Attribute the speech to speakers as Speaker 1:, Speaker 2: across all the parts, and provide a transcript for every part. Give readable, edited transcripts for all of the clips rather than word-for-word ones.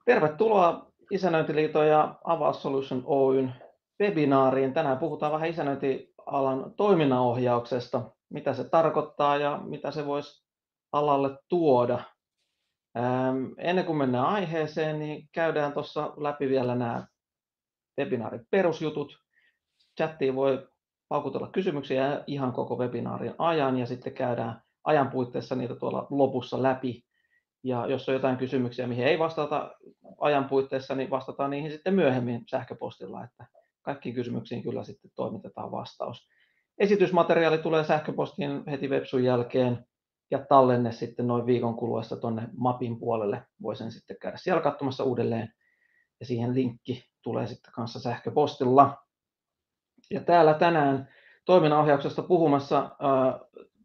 Speaker 1: Tervetuloa Isännöintiliiton ja Avaus Solution Oyn webinaariin. Tänään puhutaan vähän isännöintialan toiminnanohjauksesta, mitä se tarkoittaa ja mitä se voisi alalle tuoda. Ennen kuin mennään aiheeseen, niin käydään tuossa läpi vielä nämä webinaarin perusjutut. Chattiin voi paukutella kysymyksiä ihan koko webinaarin ajan ja sitten käydään ajan puitteissa niitä tuolla lopussa läpi. Ja jos on jotain kysymyksiä, mihin ei vastata ajan puitteissa, niin vastataan niihin sitten myöhemmin sähköpostilla, että kaikkiin kysymyksiin kyllä sitten toimitetaan vastaus. Esitysmateriaali tulee sähköpostiin heti websun jälkeen ja tallenne sitten noin viikon kuluessa tuonne mapin puolelle. Voi sen sitten käydä siellä katsomassa uudelleen ja siihen linkki tulee sitten kanssa sähköpostilla. Ja täällä tänään toiminnanohjauksesta puhumassa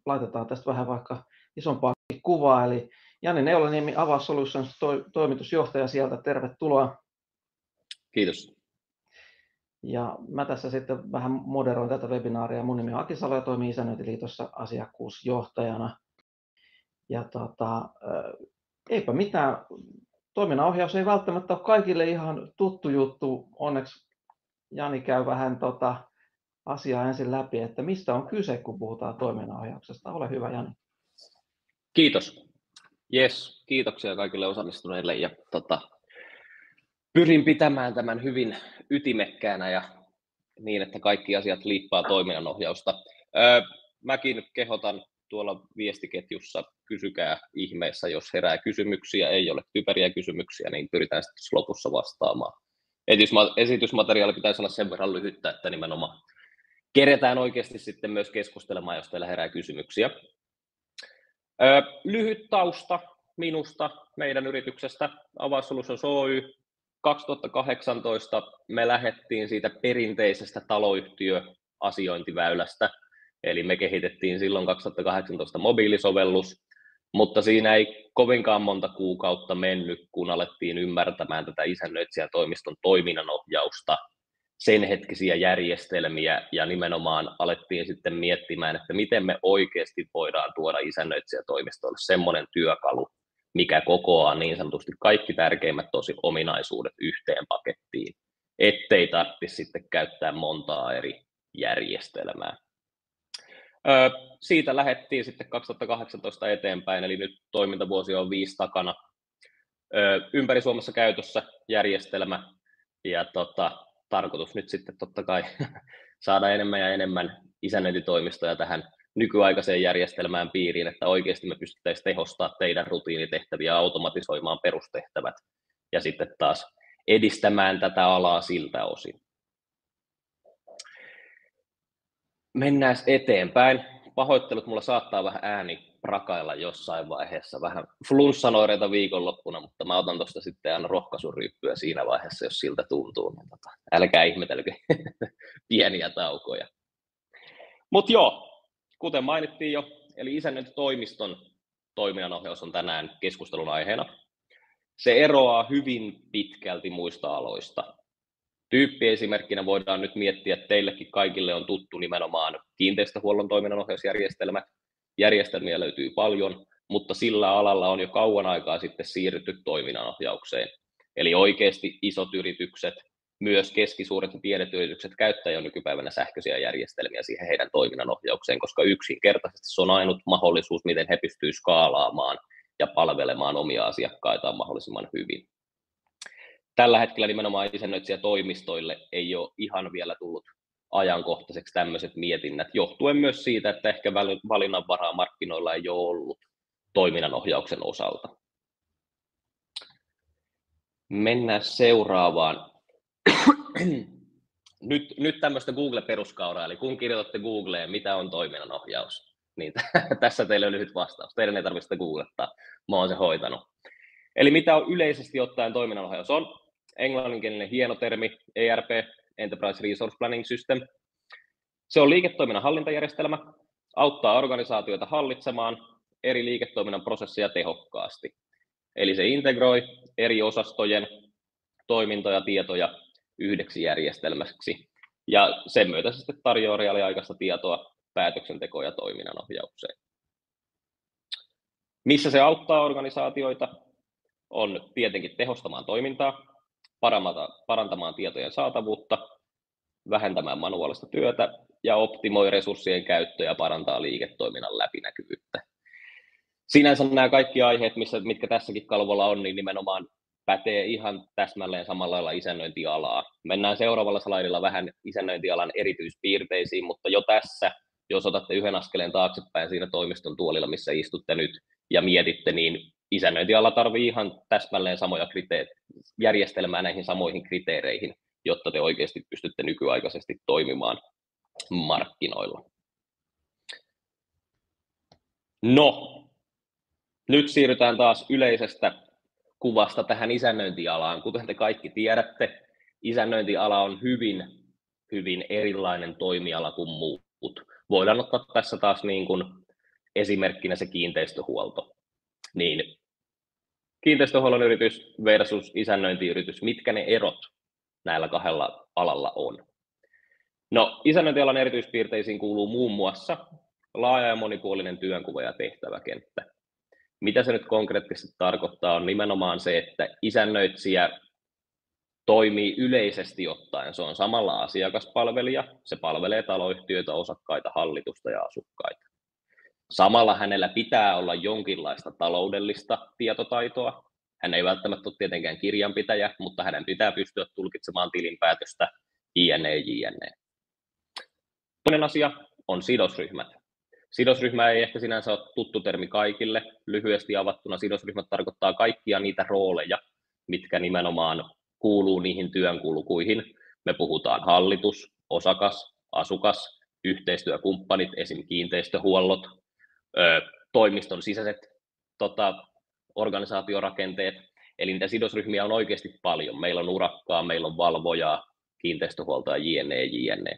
Speaker 1: laitetaan tästä vähän vaikka isompaa kuvaa, eli Jani Neulaniemi, Avaus Solutions toimitusjohtaja sieltä, tervetuloa.
Speaker 2: Kiitos.
Speaker 1: Ja mä tässä sitten vähän moderoin tätä webinaaria. Mun nimi on Aki Salo ja toimin Isännöintiliitossa asiakkuusjohtajana. Ja eipä mitään, toiminnanohjaus ei välttämättä ole kaikille ihan tuttu juttu. Onneksi Jani käy vähän asiaa ensin läpi, että mistä on kyse, kun puhutaan toiminnanohjauksesta. Ole hyvä, Jani.
Speaker 2: Kiitos. Yes, kiitoksia kaikille osallistuneille ja pyrin pitämään tämän hyvin ytimekkäänä ja niin, että kaikki asiat liippaa toiminnanohjausta. Mäkin kehotan tuolla viestiketjussa, kysykää ihmeessä, jos herää kysymyksiä, ei ole typeriä kysymyksiä, niin pyritään sitten lopussa vastaamaan. Esitysmateriaali pitäisi olla sen verran lyhyttä, että nimenomaan keretään oikeasti sitten myös keskustelemaan, jos teillä herää kysymyksiä. Lyhyt tausta minusta, meidän yrityksestä, Avaus Solutions Oy. 2018 me lähdettiin siitä perinteisestä taloyhtiöasiointiväylästä, eli me kehitettiin silloin 2018 mobiilisovellus, mutta siinä ei kovinkaan monta kuukautta mennyt, kun alettiin ymmärtämään tätä isännöitsijätoimiston toiminnanohjausta, sen hetkisiä järjestelmiä ja nimenomaan alettiin sitten miettimään, että miten me oikeasti voidaan tuoda isännöitsijätoimistolle semmoinen työkalu, mikä kokoaa niin sanotusti kaikki tärkeimmät ominaisuudet yhteen pakettiin, ettei tarvitse sitten käyttää montaa eri järjestelmää. Siitä lähdettiin sitten 2018 eteenpäin, eli nyt toimintavuosi on 5 takana. Ympäri Suomessa käytössä järjestelmä ja tarkoitus nyt sitten totta kai saada enemmän ja enemmän isännöintitoimistoja tähän nykyaikaiseen järjestelmään piiriin, että oikeasti me pystyttäisiin tehostamaan teidän rutiinitehtäviä, automatisoimaan perustehtävät ja sitten taas edistämään tätä alaa siltä osin. Mennään eteenpäin. Pahoittelut, mulla saattaa vähän ääni prakailla jossain vaiheessa, vähän flunssanoireita viikonloppuna, mutta mä otan tuosta sitten aina rohkaisuryyppyä siinä vaiheessa, jos siltä tuntuu, niin älkää ihmetelkö pieniä taukoja. Mutta joo, kuten mainittiin jo, eli isännöintitoimiston toiminnanohjaus on tänään keskustelun aiheena. Se eroaa hyvin pitkälti muista aloista. Tyyppiesimerkkinä voidaan nyt miettiä, että teillekin kaikille on tuttu nimenomaan kiinteistöhuollon toiminnanohjausjärjestelmät. Järjestelmiä löytyy paljon, mutta sillä alalla on jo kauan aikaa sitten siirrytty toiminnanohjaukseen. Eli oikeasti isot yritykset, myös keskisuuret ja pienet yritykset käyttää jo nykypäivänä sähköisiä järjestelmiä siihen heidän toiminnanohjaukseen, koska yksinkertaisesti se on ainut mahdollisuus, miten he pystyvät skaalaamaan ja palvelemaan omia asiakkaitaan mahdollisimman hyvin. Tällä hetkellä nimenomaan isännöitsijätoimistoille ei ole ihan vielä tullut ajankohtaiseksi tämmöiset mietinnät, johtuen myös siitä, että ehkä valinnanvaraa markkinoilla ei ole ollut toiminnanohjauksen osalta. Mennään seuraavaan. Nyt tämmöistä Google-peruskauraa, eli kun kirjoitatte Googleen, mitä on toiminnanohjaus, niin tässä teille on lyhyt vastaus. Teidän ei tarvitse sitä googlettaa, mä oon se hoitanut. Eli mitä on yleisesti ottaen toiminnanohjaus on? Englanninkielinen hieno termi, ERP, Enterprise Resource Planning System. Se on liiketoiminnan hallintajärjestelmä, auttaa organisaatioita hallitsemaan eri liiketoiminnan prosesseja tehokkaasti. Eli se integroi eri osastojen toimintoja, tietoja yhdeksi järjestelmäksi. Ja sen myötä se sitten tarjoaa reaaliaikaista tietoa päätöksentekoon ja toiminnanohjaukseen. Missä se auttaa organisaatioita? on tietenkin tehostamaan toimintaa, parantamaan tietojen saatavuutta, vähentämään manuaalista työtä ja optimoi resurssien käyttöä ja parantaa liiketoiminnan läpinäkyvyyttä. Sinänsä nämä kaikki aiheet, mitkä tässäkin kalvolla on, niin nimenomaan pätee ihan täsmälleen samalla lailla isännöintialaa. Mennään seuraavalla slaidilla vähän isännöintialan erityispiirteisiin, mutta jo tässä, jos otatte yhden askeleen taaksepäin siinä toimiston tuolilla, missä istutte nyt ja mietitte, niin isännöintiala tarvitsee ihan täsmälleen samoja järjestelmää näihin samoihin kriteereihin, jotta te oikeasti pystytte nykyaikaisesti toimimaan markkinoilla. No, nyt siirrytään taas yleisestä kuvasta tähän isännöintialaan. Kuten te kaikki tiedätte, isännöintiala on hyvin, hyvin erilainen toimiala kuin muut. Voidaan ottaa tässä taas niin kuin esimerkkinä se kiinteistöhuolto. Niin, kiinteistöhuollon yritys versus isännöintiyritys, mitkä ne erot näillä kahdella alalla on? No, isännöintialan erityispiirteisiin kuuluu muun muassa laaja ja monipuolinen työnkuva ja tehtäväkenttä. Mitä se nyt konkreettisesti tarkoittaa, on nimenomaan se, että isännöitsijä toimii yleisesti ottaen. Se on samalla asiakaspalvelija, se palvelee taloyhtiöitä, osakkaita, hallitusta ja asukkaita. Samalla hänellä pitää olla jonkinlaista taloudellista tietotaitoa. Hän ei välttämättä ole tietenkään kirjanpitäjä, mutta hänen pitää pystyä tulkitsemaan tilinpäätöstä, jne. Toinen asia on sidosryhmät. Sidosryhmä ei ehkä sinänsä ole tuttu termi kaikille. Lyhyesti avattuna sidosryhmät tarkoittaa kaikkia niitä rooleja, mitkä nimenomaan kuuluu niihin työnkulkuihin. Me puhutaan hallitus, osakas, asukas, yhteistyökumppanit, esim. Kiinteistöhuollot, toimiston sisäiset organisaatiorakenteet. Eli niitä sidosryhmiä on oikeasti paljon. Meillä on urakkaa, meillä on valvojaa, kiinteistöhuoltoa, jne.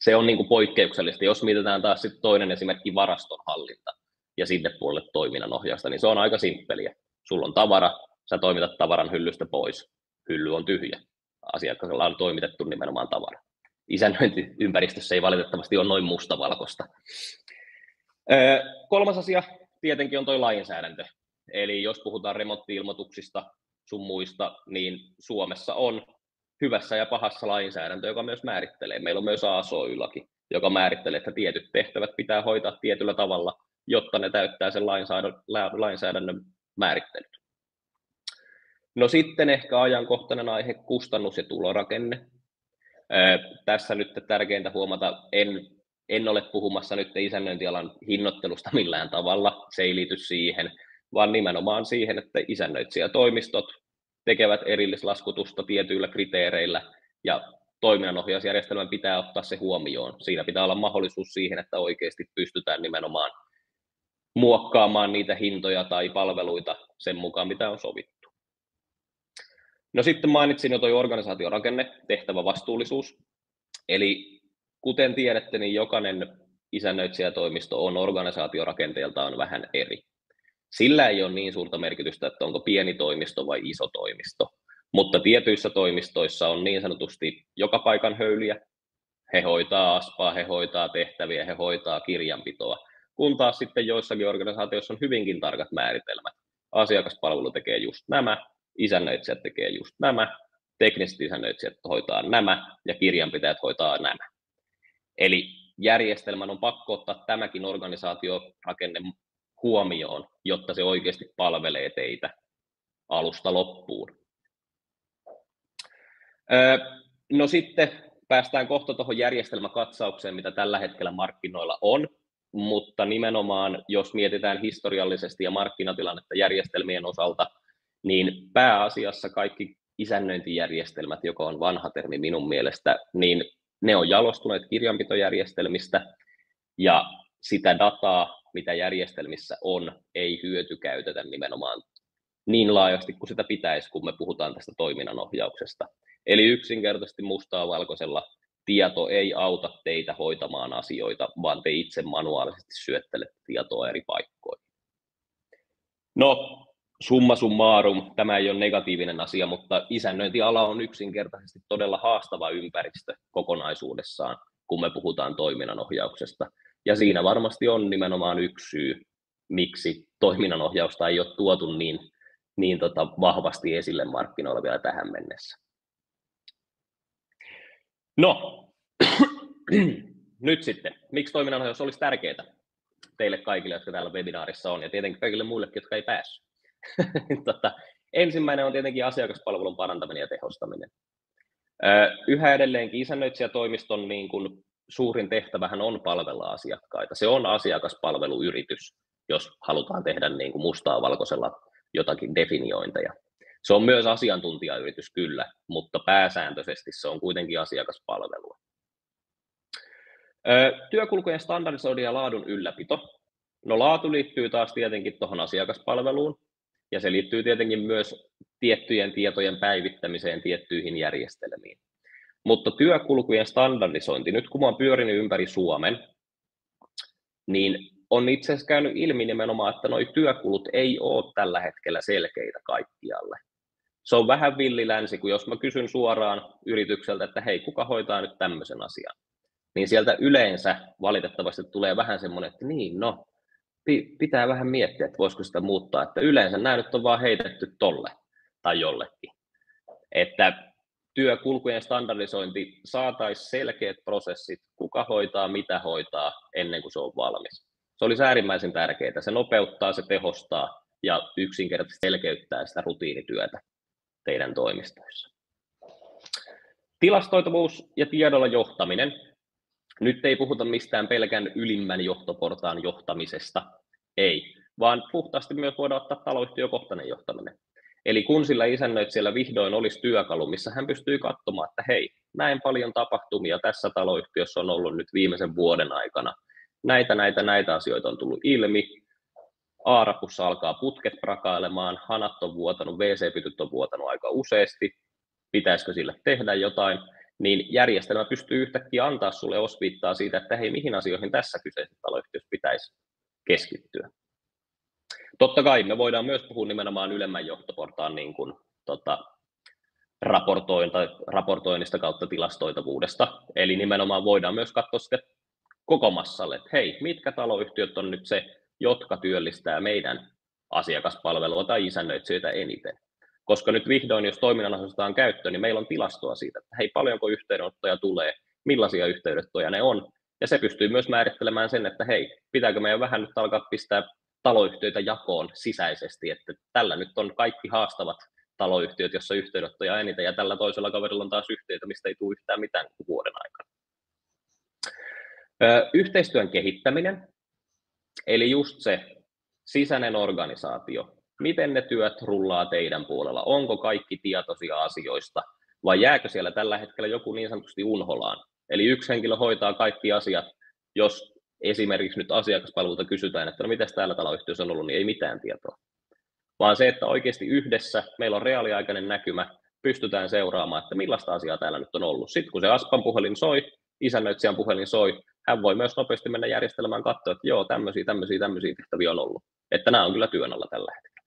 Speaker 2: Se on niin kuin poikkeuksellista. Jos mietitään taas sitten toinen esimerkki varastonhallinta ja sinne puolelle toiminnanohjausta, niin se on aika simppeliä. Sulla on tavara, sä toimitat tavaran hyllystä pois. Hylly on tyhjä. Asiakkaalla on toimitettu nimenomaan tavara. Isännöintiympäristössä ei valitettavasti ole noin mustavalkoista. Kolmas asia tietenkin on tuo lainsäädäntö. Eli jos puhutaan remontti-ilmoituksista sun muista, niin Suomessa on hyvässä ja pahassa lainsäädäntö, joka myös määrittelee. Meillä on myös ASOY-laki, joka määrittelee, että tietyt tehtävät pitää hoitaa tietyllä tavalla, jotta ne täyttää sen lainsäädännön määrittelyt. No sitten ehkä ajankohtainen aihe, kustannus- ja tulorakenne. Tässä nyt tärkeintä huomata, en ole puhumassa nyt isännöintialan hinnoittelusta millään tavalla, se ei liity siihen, vaan nimenomaan siihen, että isännöitsijätoimistot tekevät erillislaskutusta tietyillä kriteereillä ja toiminnanohjausjärjestelmän pitää ottaa se huomioon. Siinä pitää olla mahdollisuus siihen, että oikeasti pystytään nimenomaan muokkaamaan niitä hintoja tai palveluita sen mukaan, mitä on sovittu. No sitten mainitsin jo tuo organisaatiorakenne, tehtävävastuullisuus. Eli kuten tiedätte, niin jokainen isännöitsijätoimisto on organisaatiorakenteeltaan vähän eri. Sillä ei ole niin suurta merkitystä, että onko pieni toimisto vai iso toimisto, mutta tietyissä toimistoissa on niin sanotusti joka paikan höyliä. He hoitaa aspaa, he hoitaa tehtäviä, he hoitaa kirjanpitoa, kun taas sitten joissakin organisaatioissa on hyvinkin tarkat määritelmät. Asiakaspalvelu tekee just nämä, isännöitsijät tekee just nämä, tekniset isännöitsijät hoitaa nämä ja kirjanpitäjät hoitaa nämä. Eli järjestelmän on pakko ottaa tämäkin organisaatiorakenne huomioon, jotta se oikeasti palvelee teitä alusta loppuun. No sitten päästään kohta tuohon järjestelmäkatsaukseen, mitä tällä hetkellä markkinoilla on, mutta nimenomaan jos mietitään historiallisesti ja markkinatilannetta järjestelmien osalta, niin pääasiassa kaikki isännöintijärjestelmät, joka on vanha termi minun mielestä, niin ne on jalostuneet kirjanpitojärjestelmistä ja sitä dataa, mitä järjestelmissä on, ei hyötykäytetä nimenomaan niin laajasti kuin sitä pitäisi, kun me puhutaan tästä toiminnanohjauksesta. Eli yksinkertaisesti mustaa valkoisella tieto ei auta teitä hoitamaan asioita, vaan te itse manuaalisesti syöttelette tietoa eri paikkoihin. No, summa summarum, tämä ei ole negatiivinen asia, mutta isännöintiala on yksinkertaisesti todella haastava ympäristö kokonaisuudessaan, kun me puhutaan toiminnanohjauksesta. Ja siinä varmasti on nimenomaan yksi syy, miksi toiminnanohjausta ei ole tuotu niin vahvasti esille markkinoilla vielä tähän mennessä. No, nyt sitten, miksi toiminnanohjaus olisi tärkeää teille kaikille, jotka täällä webinaarissa on, ja tietenkin kaikille muillekin, jotka ei päässyt. Ensimmäinen on tietenkin asiakaspalvelun parantaminen ja tehostaminen. Yhä edelleenkin isännöitsijätoimiston niin kuin suurin tehtävähän on palvella asiakkaita. Se on asiakaspalveluyritys, jos halutaan tehdä niin kuin mustaa valkoisella jotakin definiointeja. Se on myös asiantuntijayritys kyllä, mutta pääsääntöisesti se on kuitenkin asiakaspalvelua. Työkulkujen standardisointi ja laadun ylläpito. No laatu liittyy taas tietenkin tuohon asiakaspalveluun, ja se liittyy tietenkin myös tiettyjen tietojen päivittämiseen tiettyihin järjestelmiin. Mutta työkulkujen standardisointi, nyt kun mä oon pyörinyt ympäri Suomen, niin on itse asiassa käynyt ilmi nimenomaan, että nuo työkulut ei ole tällä hetkellä selkeitä kaikkialle. Se on vähän villilänsi, kun jos mä kysyn suoraan yritykseltä, että hei, kuka hoitaa nyt tämmöisen asian, niin sieltä yleensä valitettavasti tulee vähän semmoinen, että niin, no, pitää vähän miettiä, että voisiko sitä muuttaa, että yleensä nämä nyt on vaan heitetty tolle tai jollekin. Että työkulkujen standardisointi saataisiin selkeät prosessit, kuka hoitaa, mitä hoitaa ennen kuin se on valmis. Se olisi äärimmäisen tärkeää. Se nopeuttaa, se tehostaa ja yksinkertaisesti selkeyttää sitä rutiinityötä teidän toimistoissa. Tilastoitavuus ja tiedolla johtaminen. Nyt ei puhuta mistään pelkän ylimmän johtoportaan johtamisesta, ei, vaan puhtaasti myös voidaan ottaa taloyhtiökohtainen johtaminen. Eli kun sillä isännöitsijällä vihdoin olisi työkalu, missä hän pystyy katsomaan, että hei, näin paljon tapahtumia tässä taloyhtiössä on ollut nyt viimeisen vuoden aikana. Näitä asioita on tullut ilmi. A-rapussa alkaa putket prakailemaan, hanat on vuotanut, WC-pytyt on vuotanut aika useasti. Pitäisikö sille tehdä jotain? Niin järjestelmä pystyy yhtäkkiä antaa sulle osviittaa siitä, että hei, mihin asioihin tässä kyseisessä taloyhtiössä pitäisi keskittyä. Totta kai me voidaan myös puhua nimenomaan ylemmän johtoportaan niin kuin, raportoinnista kautta tilastoitavuudesta. Eli nimenomaan voidaan myös katsoa sitten koko massalle, että hei, mitkä taloyhtiöt on nyt se, jotka työllistää meidän asiakaspalvelua tai isännöitsijöitä eniten. Koska nyt vihdoin, jos toiminnanohjausta on käyttöön, niin meillä on tilastoa siitä, että hei, paljonko yhteydenottoja tulee, millaisia yhteydenottoja ne on. Ja se pystyy myös määrittelemään sen, että hei, pitääkö meidän vähän nyt alkaa pistää taloyhtiöitä jakoon sisäisesti, että tällä nyt on kaikki haastavat taloyhtiöt, jossa yhteydenottoja eniten, ja tällä toisella kaverilla on taas yhtiöitä, mistä ei tule yhtään mitään vuoden aikana. Yhteistyön kehittäminen, eli just se sisäinen organisaatio. Miten ne työt rullaa teidän puolella? Onko kaikki tietoisia asioista vai jääkö siellä tällä hetkellä joku niin sanotusti unholaan? Eli yksi henkilö hoitaa kaikki asiat, jos esimerkiksi nyt asiakaspalvelulta kysytään, että no mitäs täällä taloyhtiössä on ollut, niin ei mitään tietoa. Vaan se, että oikeasti yhdessä meillä on reaaliaikainen näkymä, pystytään seuraamaan, että millaista asiaa täällä nyt on ollut. Sitten kun se Aspan puhelin soi, isännöitsijän puhelin soi, hän voi myös nopeasti mennä järjestelmään katsoa, että joo, tämmöisiä tehtäviä on ollut. Että nämä on kyllä työn alla tällä hetkellä.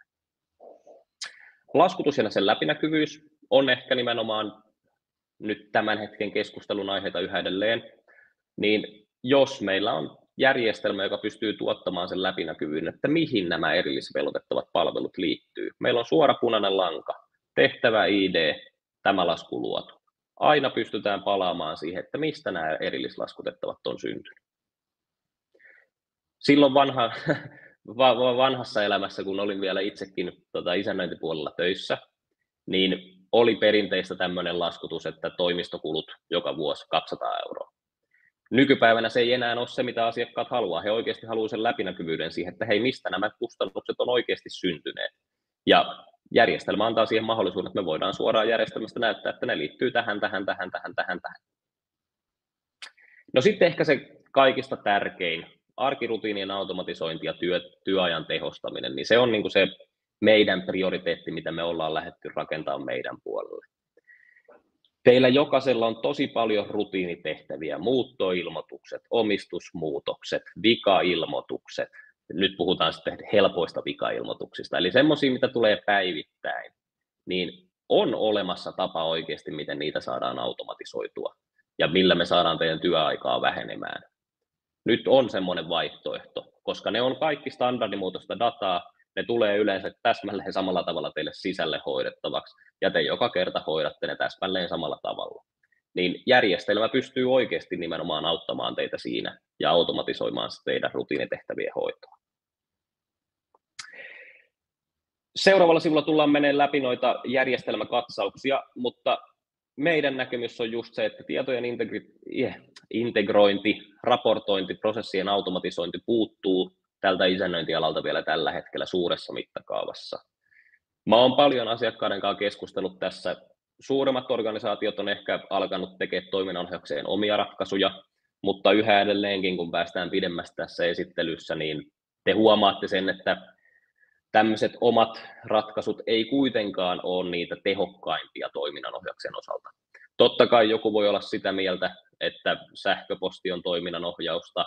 Speaker 2: Laskutus ja sen läpinäkyvyys on ehkä nimenomaan nyt tämän hetken keskustelun aiheita yhä edelleen, niin jos meillä on järjestelmä, joka pystyy tuottamaan sen läpinäkyvyyden, että mihin nämä erillisvelvoitettavat palvelut liittyy. Meillä on suora punainen lanka, tehtävä ID, tämä lasku luotu. Aina pystytään palaamaan siihen, että mistä nämä erillislaskutettavat on syntynyt. Silloin vanhassa elämässä, kun olin vielä itsekin isännöintipuolella töissä, niin oli perinteistä tämmöinen laskutus, että toimistokulut joka vuosi 200 €. Nykypäivänä se ei enää ole se, mitä asiakkaat haluaa. He oikeasti haluavat sen läpinäkyvyyden siihen, että hei, mistä nämä kustannukset on oikeasti syntyneet. Ja järjestelmä antaa siihen mahdollisuuden, että me voidaan suoraan järjestelmästä näyttää, että ne liittyy tähän. No sitten ehkä se kaikista tärkein, arkirutiinien automatisointi ja työajan tehostaminen, niin se on niin kuin se meidän prioriteetti, mitä me ollaan lähdetty rakentamaan meidän puolelle. Teillä jokaisella on tosi paljon rutiinitehtäviä, muuttoilmoitukset, omistusmuutokset, vikailmoitukset. Nyt puhutaan sitten helpoista vikailmoituksista, eli semmoisia, mitä tulee päivittäin, niin on olemassa tapa oikeasti, miten niitä saadaan automatisoitua ja millä me saadaan teidän työaikaa vähenemään. Nyt on semmoinen vaihtoehto, koska ne on kaikki standardimuotoista dataa, ne tulee yleensä täsmälleen samalla tavalla teille sisälle hoidettavaksi, ja te joka kerta hoidatte ne täsmälleen samalla tavalla. Niin järjestelmä pystyy oikeasti nimenomaan auttamaan teitä siinä ja automatisoimaan teidän rutiinitehtävien hoitoa. Seuraavalla sivulla tullaan menemään läpi noita järjestelmäkatsauksia, mutta meidän näkemys on just se, että tietojen integrointi, raportointi, prosessien automatisointi puuttuu tältä isännöintialalta vielä tällä hetkellä suuressa mittakaavassa. Mä oon paljon asiakkaiden kanssa keskustellut tässä. Suuremmat organisaatiot on ehkä alkanut tekemään toiminnanohjaukseen omia ratkaisuja, mutta yhä edelleenkin, kun päästään pidemmästä tässä esittelyssä, niin te huomaatte sen, että tämmöiset omat ratkaisut ei kuitenkaan ole niitä tehokkaimpia toiminnanohjauksen osalta. Totta kai joku voi olla sitä mieltä, että sähköposti on toiminnanohjausta,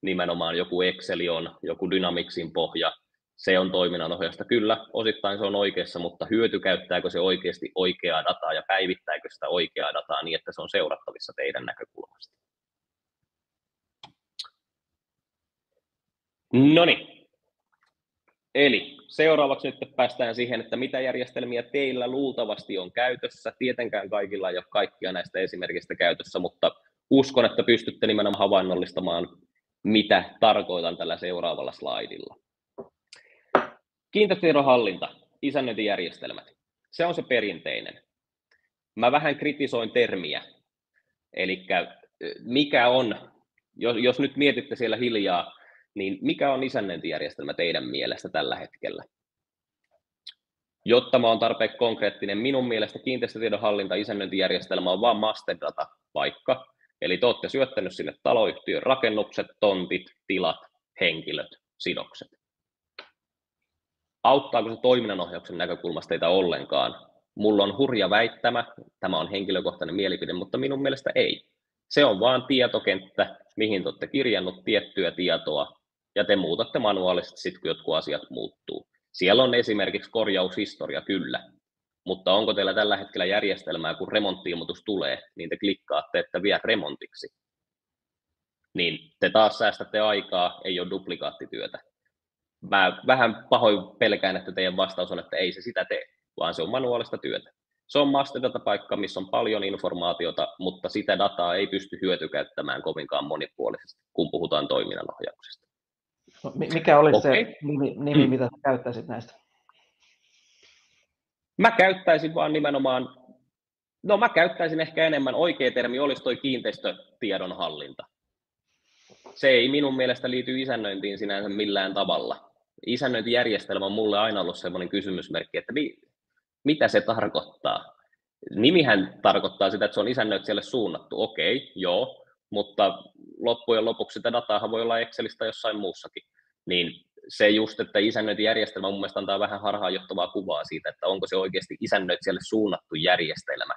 Speaker 2: nimenomaan joku Excel on, joku Dynamicsin pohja, se on toiminnanohjausta. Kyllä, osittain se on oikeassa, mutta hyötykäyttääkö se oikeasti oikeaa dataa ja päivittääkö sitä oikeaa dataa niin, että se on seurattavissa teidän näkökulmasta. Noniin. Eli seuraavaksi nyt päästään siihen, että mitä järjestelmiä teillä luultavasti on käytössä. Tietenkään kaikilla ei ole kaikkia näistä esimerkistä käytössä, mutta uskon, että pystytte nimenomaan havainnollistamaan, mitä tarkoitan tällä seuraavalla slaidilla. Kiinteistötiedon hallinta, isännöintijärjestelmät. Se on se perinteinen. Mä vähän kritisoin termiä. Eli mikä on, jos nyt mietitte siellä hiljaa, niin mikä on isännöintijärjestelmä teidän mielestä tällä hetkellä? Jotta mä oon tarpeeksi konkreettinen, minun mielestä kiinteistötiedon hallinta isännöintijärjestelmä on vain master data paikka. Eli te olette syöttänyt sinne taloyhtiön rakennukset, tontit, tilat, henkilöt, sidokset. Auttaako se toiminnanohjauksen näkökulmasta teitä ollenkaan? Mulla on hurja väittämä, tämä on henkilökohtainen mielipide, mutta minun mielestä ei. Se on vaan tietokenttä, mihin te olette kirjannut tiettyä tietoa, ja te muutatte manuaalisesti sitten, kun jotkut asiat muuttuu. Siellä on esimerkiksi korjaushistoria, kyllä, mutta onko teillä tällä hetkellä järjestelmää, kun remontti-ilmoitus tulee, niin te klikkaatte, että vie remontiksi. Niin te taas säästätte aikaa, ei ole duplikaattityötä. Mä vähän pahoin pelkään, että teidän vastaus on, että ei se sitä tee, vaan se on manuaalista työtä. Se on master data-paikka, missä on paljon informaatiota, mutta sitä dataa ei pysty hyötykäyttämään kovinkaan monipuolisesti, kun puhutaan toiminnanohjauksesta.
Speaker 1: No, mikä olisi se nimi, mitä käyttäisit näistä?
Speaker 2: Mä käyttäisin vaan nimenomaan, mä käyttäisin ehkä enemmän, oikea termi olisi toi kiinteistötiedon hallinta. Se ei minun mielestä liity isännöintiin sinänsä millään tavalla. Isännöintijärjestelmä on mulle aina ollut sellainen kysymysmerkki, että mitä se tarkoittaa? Nimihän tarkoittaa sitä, että se on isännöitsijälle suunnattu. Okei, joo, mutta loppujen lopuksi sitä dataa voi olla Excelistä jossain muussakin. Niin se just, että isännöintijärjestelmä mun mielestä antaa vähän harhaanjohtavaa kuvaa siitä, että onko se oikeasti isännöitsijälle suunnattu järjestelmä.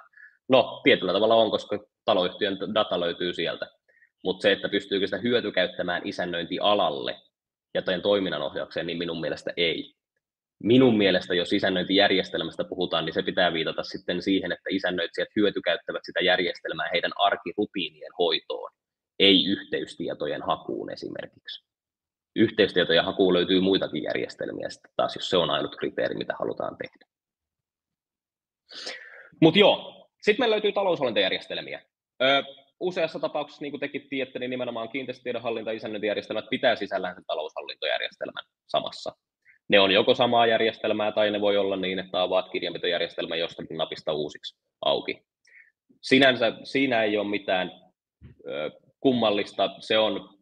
Speaker 2: No, tietyllä tavalla on, koska taloyhtiön data löytyy sieltä. Mutta se, että pystyykö sitä hyötykäyttämään isännöintialalle ja toiminnanohjaukseen, niin minun mielestä ei. Minun mielestä, jos isännöintijärjestelmästä puhutaan, niin se pitää viitata sitten siihen, että isännöitsijät hyötykäyttävät sitä järjestelmää heidän arkirutiinien hoitoon, ei yhteystietojen hakuun esimerkiksi. Yhteystietojen hakuun löytyy muitakin järjestelmiä sitten taas, jos se on ainut kriteeri, mitä halutaan tehdä. Mutta joo, sitten meillä löytyy taloushallintajärjestelmiä. Useassa tapauksessa, niin kuin tekin tiedätte, niin nimenomaan kiinteistötiedon hallinta- ja isännöintijärjestelmät pitää sisällään sen taloushallintojärjestelmän samassa. Ne on joko samaa järjestelmää tai ne voi olla niin, että avaat kirjanpitojärjestelmä jostakin napista uusiksi auki. Sinänsä siinä ei ole mitään kummallista. Se on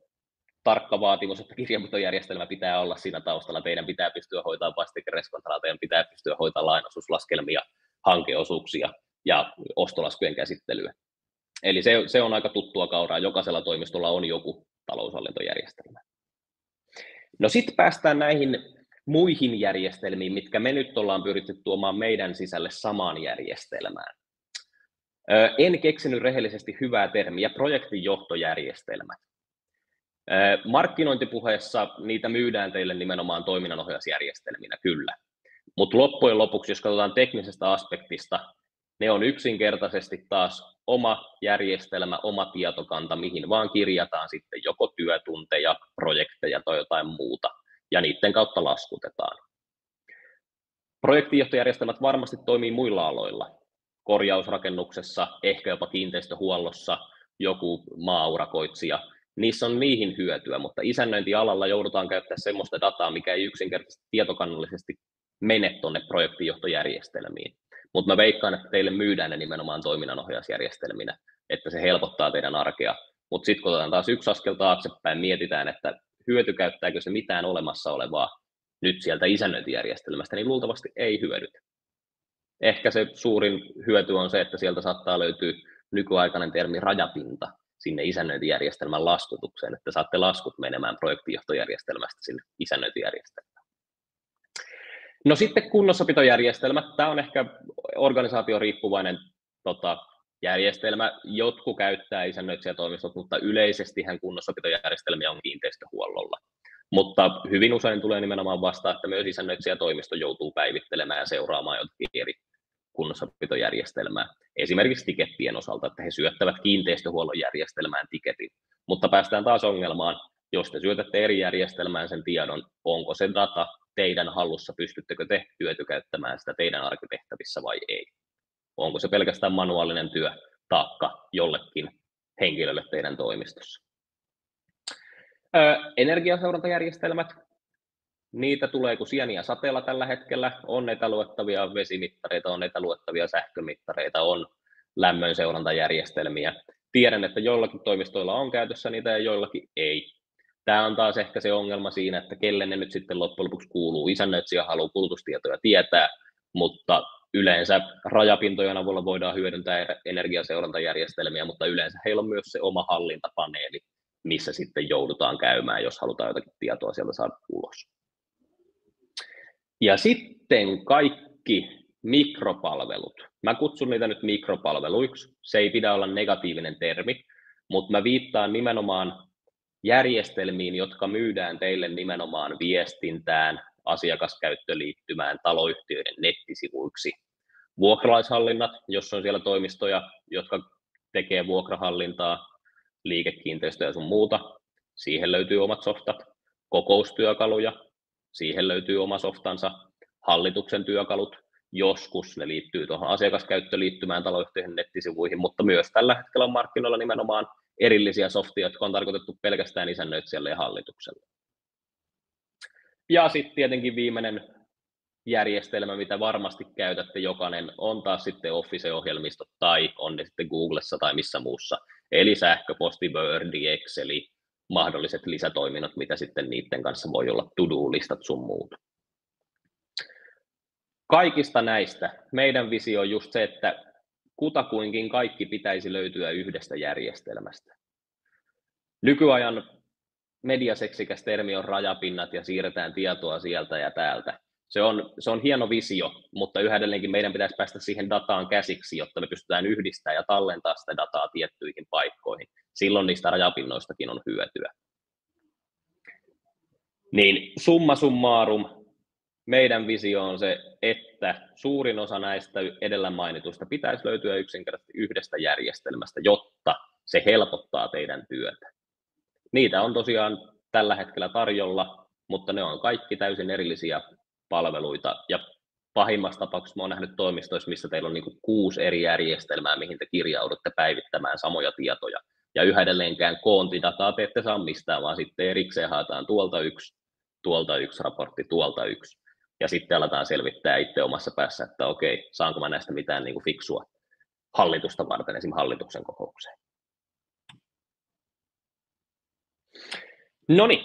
Speaker 2: tarkka vaatimus, että kirjanpitojärjestelmä pitää olla siinä taustalla. Teidän pitää pystyä hoitamaan vastikereskontrollia, teidän pitää pystyä hoitamaan lainaisuuslaskelmia, hankeosuuksia ja ostolaskujen käsittelyä. Eli se on aika tuttua kauraa. Jokaisella toimistolla on joku taloushallintojärjestelmä. No sitten päästään näihin muihin järjestelmiin, mitkä me nyt ollaan pyritty tuomaan meidän sisälle samaan järjestelmään. En keksinyt rehellisesti hyvää termiä, projektinjohtojärjestelmät. Markkinointipuheessa niitä myydään teille nimenomaan toiminnanohjausjärjestelminä, kyllä. Mutta loppujen lopuksi, jos katsotaan teknisestä aspektista, ne on yksinkertaisesti taas oma järjestelmä, oma tietokanta, mihin vaan kirjataan sitten joko työtunteja, projekteja tai jotain muuta, ja niiden kautta laskutetaan. Projektinjohtojärjestelmät varmasti toimii muilla aloilla, korjausrakennuksessa, ehkä jopa kiinteistöhuollossa, joku maaurakoitsija. Niissä on niihin hyötyä, mutta isännöintialalla joudutaan käyttämään sellaista dataa, mikä ei yksinkertaisesti tietokannallisesti mene tuonne projektinjohtojärjestelmiin. Mutta mä veikkaan, että teille myydään ne nimenomaan toiminnanohjausjärjestelminä, että se helpottaa teidän arkea. Mutta sitten kun otetaan taas yksi askel taaksepäin, mietitään, että hyötykäyttääkö se mitään olemassa olevaa nyt sieltä isännöintijärjestelmästä, niin luultavasti ei hyödytä. Ehkä se suurin hyöty on se, että sieltä saattaa löytyä nykyaikainen termi rajapinta sinne isännöintijärjestelmän laskutukseen, että saatte laskut menemään projektinjohtojärjestelmästä sinne isännöintijärjestelmään. No sitten kunnossapitojärjestelmät. Tämä on ehkä organisaatioriippuvainen järjestelmä. Jotkut käyttää isännöitsijätoimistot, mutta yleisestihän kunnossapitojärjestelmiä on kiinteistöhuollolla. Mutta hyvin usein tulee nimenomaan vastaan, että myös isännöitsijätoimisto joutuu päivittelemään ja seuraamaan jotakin eri kunnossapitojärjestelmää. Esimerkiksi tikettien osalta, että he syöttävät kiinteistöhuollon järjestelmään tiketin. Mutta päästään taas ongelmaan, jos te syötätte eri järjestelmään sen tiedon, onko se data teidän hallussa, pystyttekö te hyötykäyttämään sitä teidän arkitehtävissä vai ei. Onko se pelkästään manuaalinen työ, taakka jollekin henkilölle teidän toimistossa. Energiaseurantajärjestelmät, niitä tulee kuin sieniä sateella tällä hetkellä, on etäluettavia vesimittareita, on etäluettavia sähkömittareita, on lämmön seurantajärjestelmiä. Tiedän, että joillakin toimistoilla on käytössä niitä ja joillakin ei. Tämä on taas ehkä se ongelma siinä, että kelle ne nyt sitten loppujen lopuksi kuuluu. Isännöitsijä haluaa kulutustietoja tietää, mutta yleensä rajapintojen avulla voidaan hyödyntää energiaseurantajärjestelmiä, mutta yleensä heillä on myös se oma hallintapaneeli, missä sitten joudutaan käymään, jos halutaan jotakin tietoa sieltä saada ulos. Ja sitten kaikki mikropalvelut. Mä kutsun niitä nyt mikropalveluiksi. Se ei pidä olla negatiivinen termi, mutta mä viittaan nimenomaan järjestelmiin, jotka myydään teille nimenomaan viestintään, asiakaskäyttöliittymään, taloyhtiöiden nettisivuiksi. Vuokralaishallinnat, jos on siellä toimistoja, jotka tekee vuokrahallintaa, liikekiinteistöjä ja sun muuta, siihen löytyy omat softat. Kokoustyökaluja, siihen löytyy oma softansa. Hallituksen työkalut, joskus ne liittyy tuohon asiakaskäyttöliittymään, taloyhtiöiden nettisivuihin, mutta myös tällä hetkellä on markkinoilla nimenomaan erillisiä softia, jotka on tarkoitettu pelkästään isännöitsijälle ja hallitukselle. Ja sitten tietenkin viimeinen järjestelmä, mitä varmasti käytätte jokainen, on taas sitten Office-ohjelmistot tai on ne sitten Googlessa tai missä muussa. Eli sähköposti, Word, Exceli, mahdolliset lisätoiminnot, mitä sitten niiden kanssa voi olla, to-do-listat sun muut. Kaikista näistä meidän visio on just se, että kutakuinkin kaikki pitäisi löytyä yhdestä järjestelmästä. Nykyajan mediaseksikäs termi on rajapinnat ja siirretään tietoa sieltä ja täältä. Se on hieno visio, mutta yhä edelleenkin meidän pitäisi päästä siihen dataan käsiksi, jotta me pystytään yhdistämään ja tallentaa sitä dataa tiettyihin paikkoihin. Silloin niistä rajapinnoistakin on hyötyä. Niin summa summarum, meidän visio on se, että suurin osa näistä edellä mainituista pitäisi löytyä yksinkertaisesti yhdestä järjestelmästä, jotta se helpottaa teidän työtä. Niitä on tosiaan tällä hetkellä tarjolla, mutta ne on kaikki täysin erillisiä palveluita. Ja pahimmassa tapauksessa olen nähnyt toimistoissa, missä teillä on 6 eri järjestelmää, mihin te kirjaudutte päivittämään samoja tietoja. Ja yhä edelleenkään koontidataa te ette saa mistään, vaan sitten erikseen haetaan tuolta yksi raportti, tuolta yksi. Ja sitten aletaan selvittää itse omassa päässä, että okei, saanko mä näistä mitään fiksua hallitusta varten, esimerkiksi hallituksen kokoukseen. Noniin.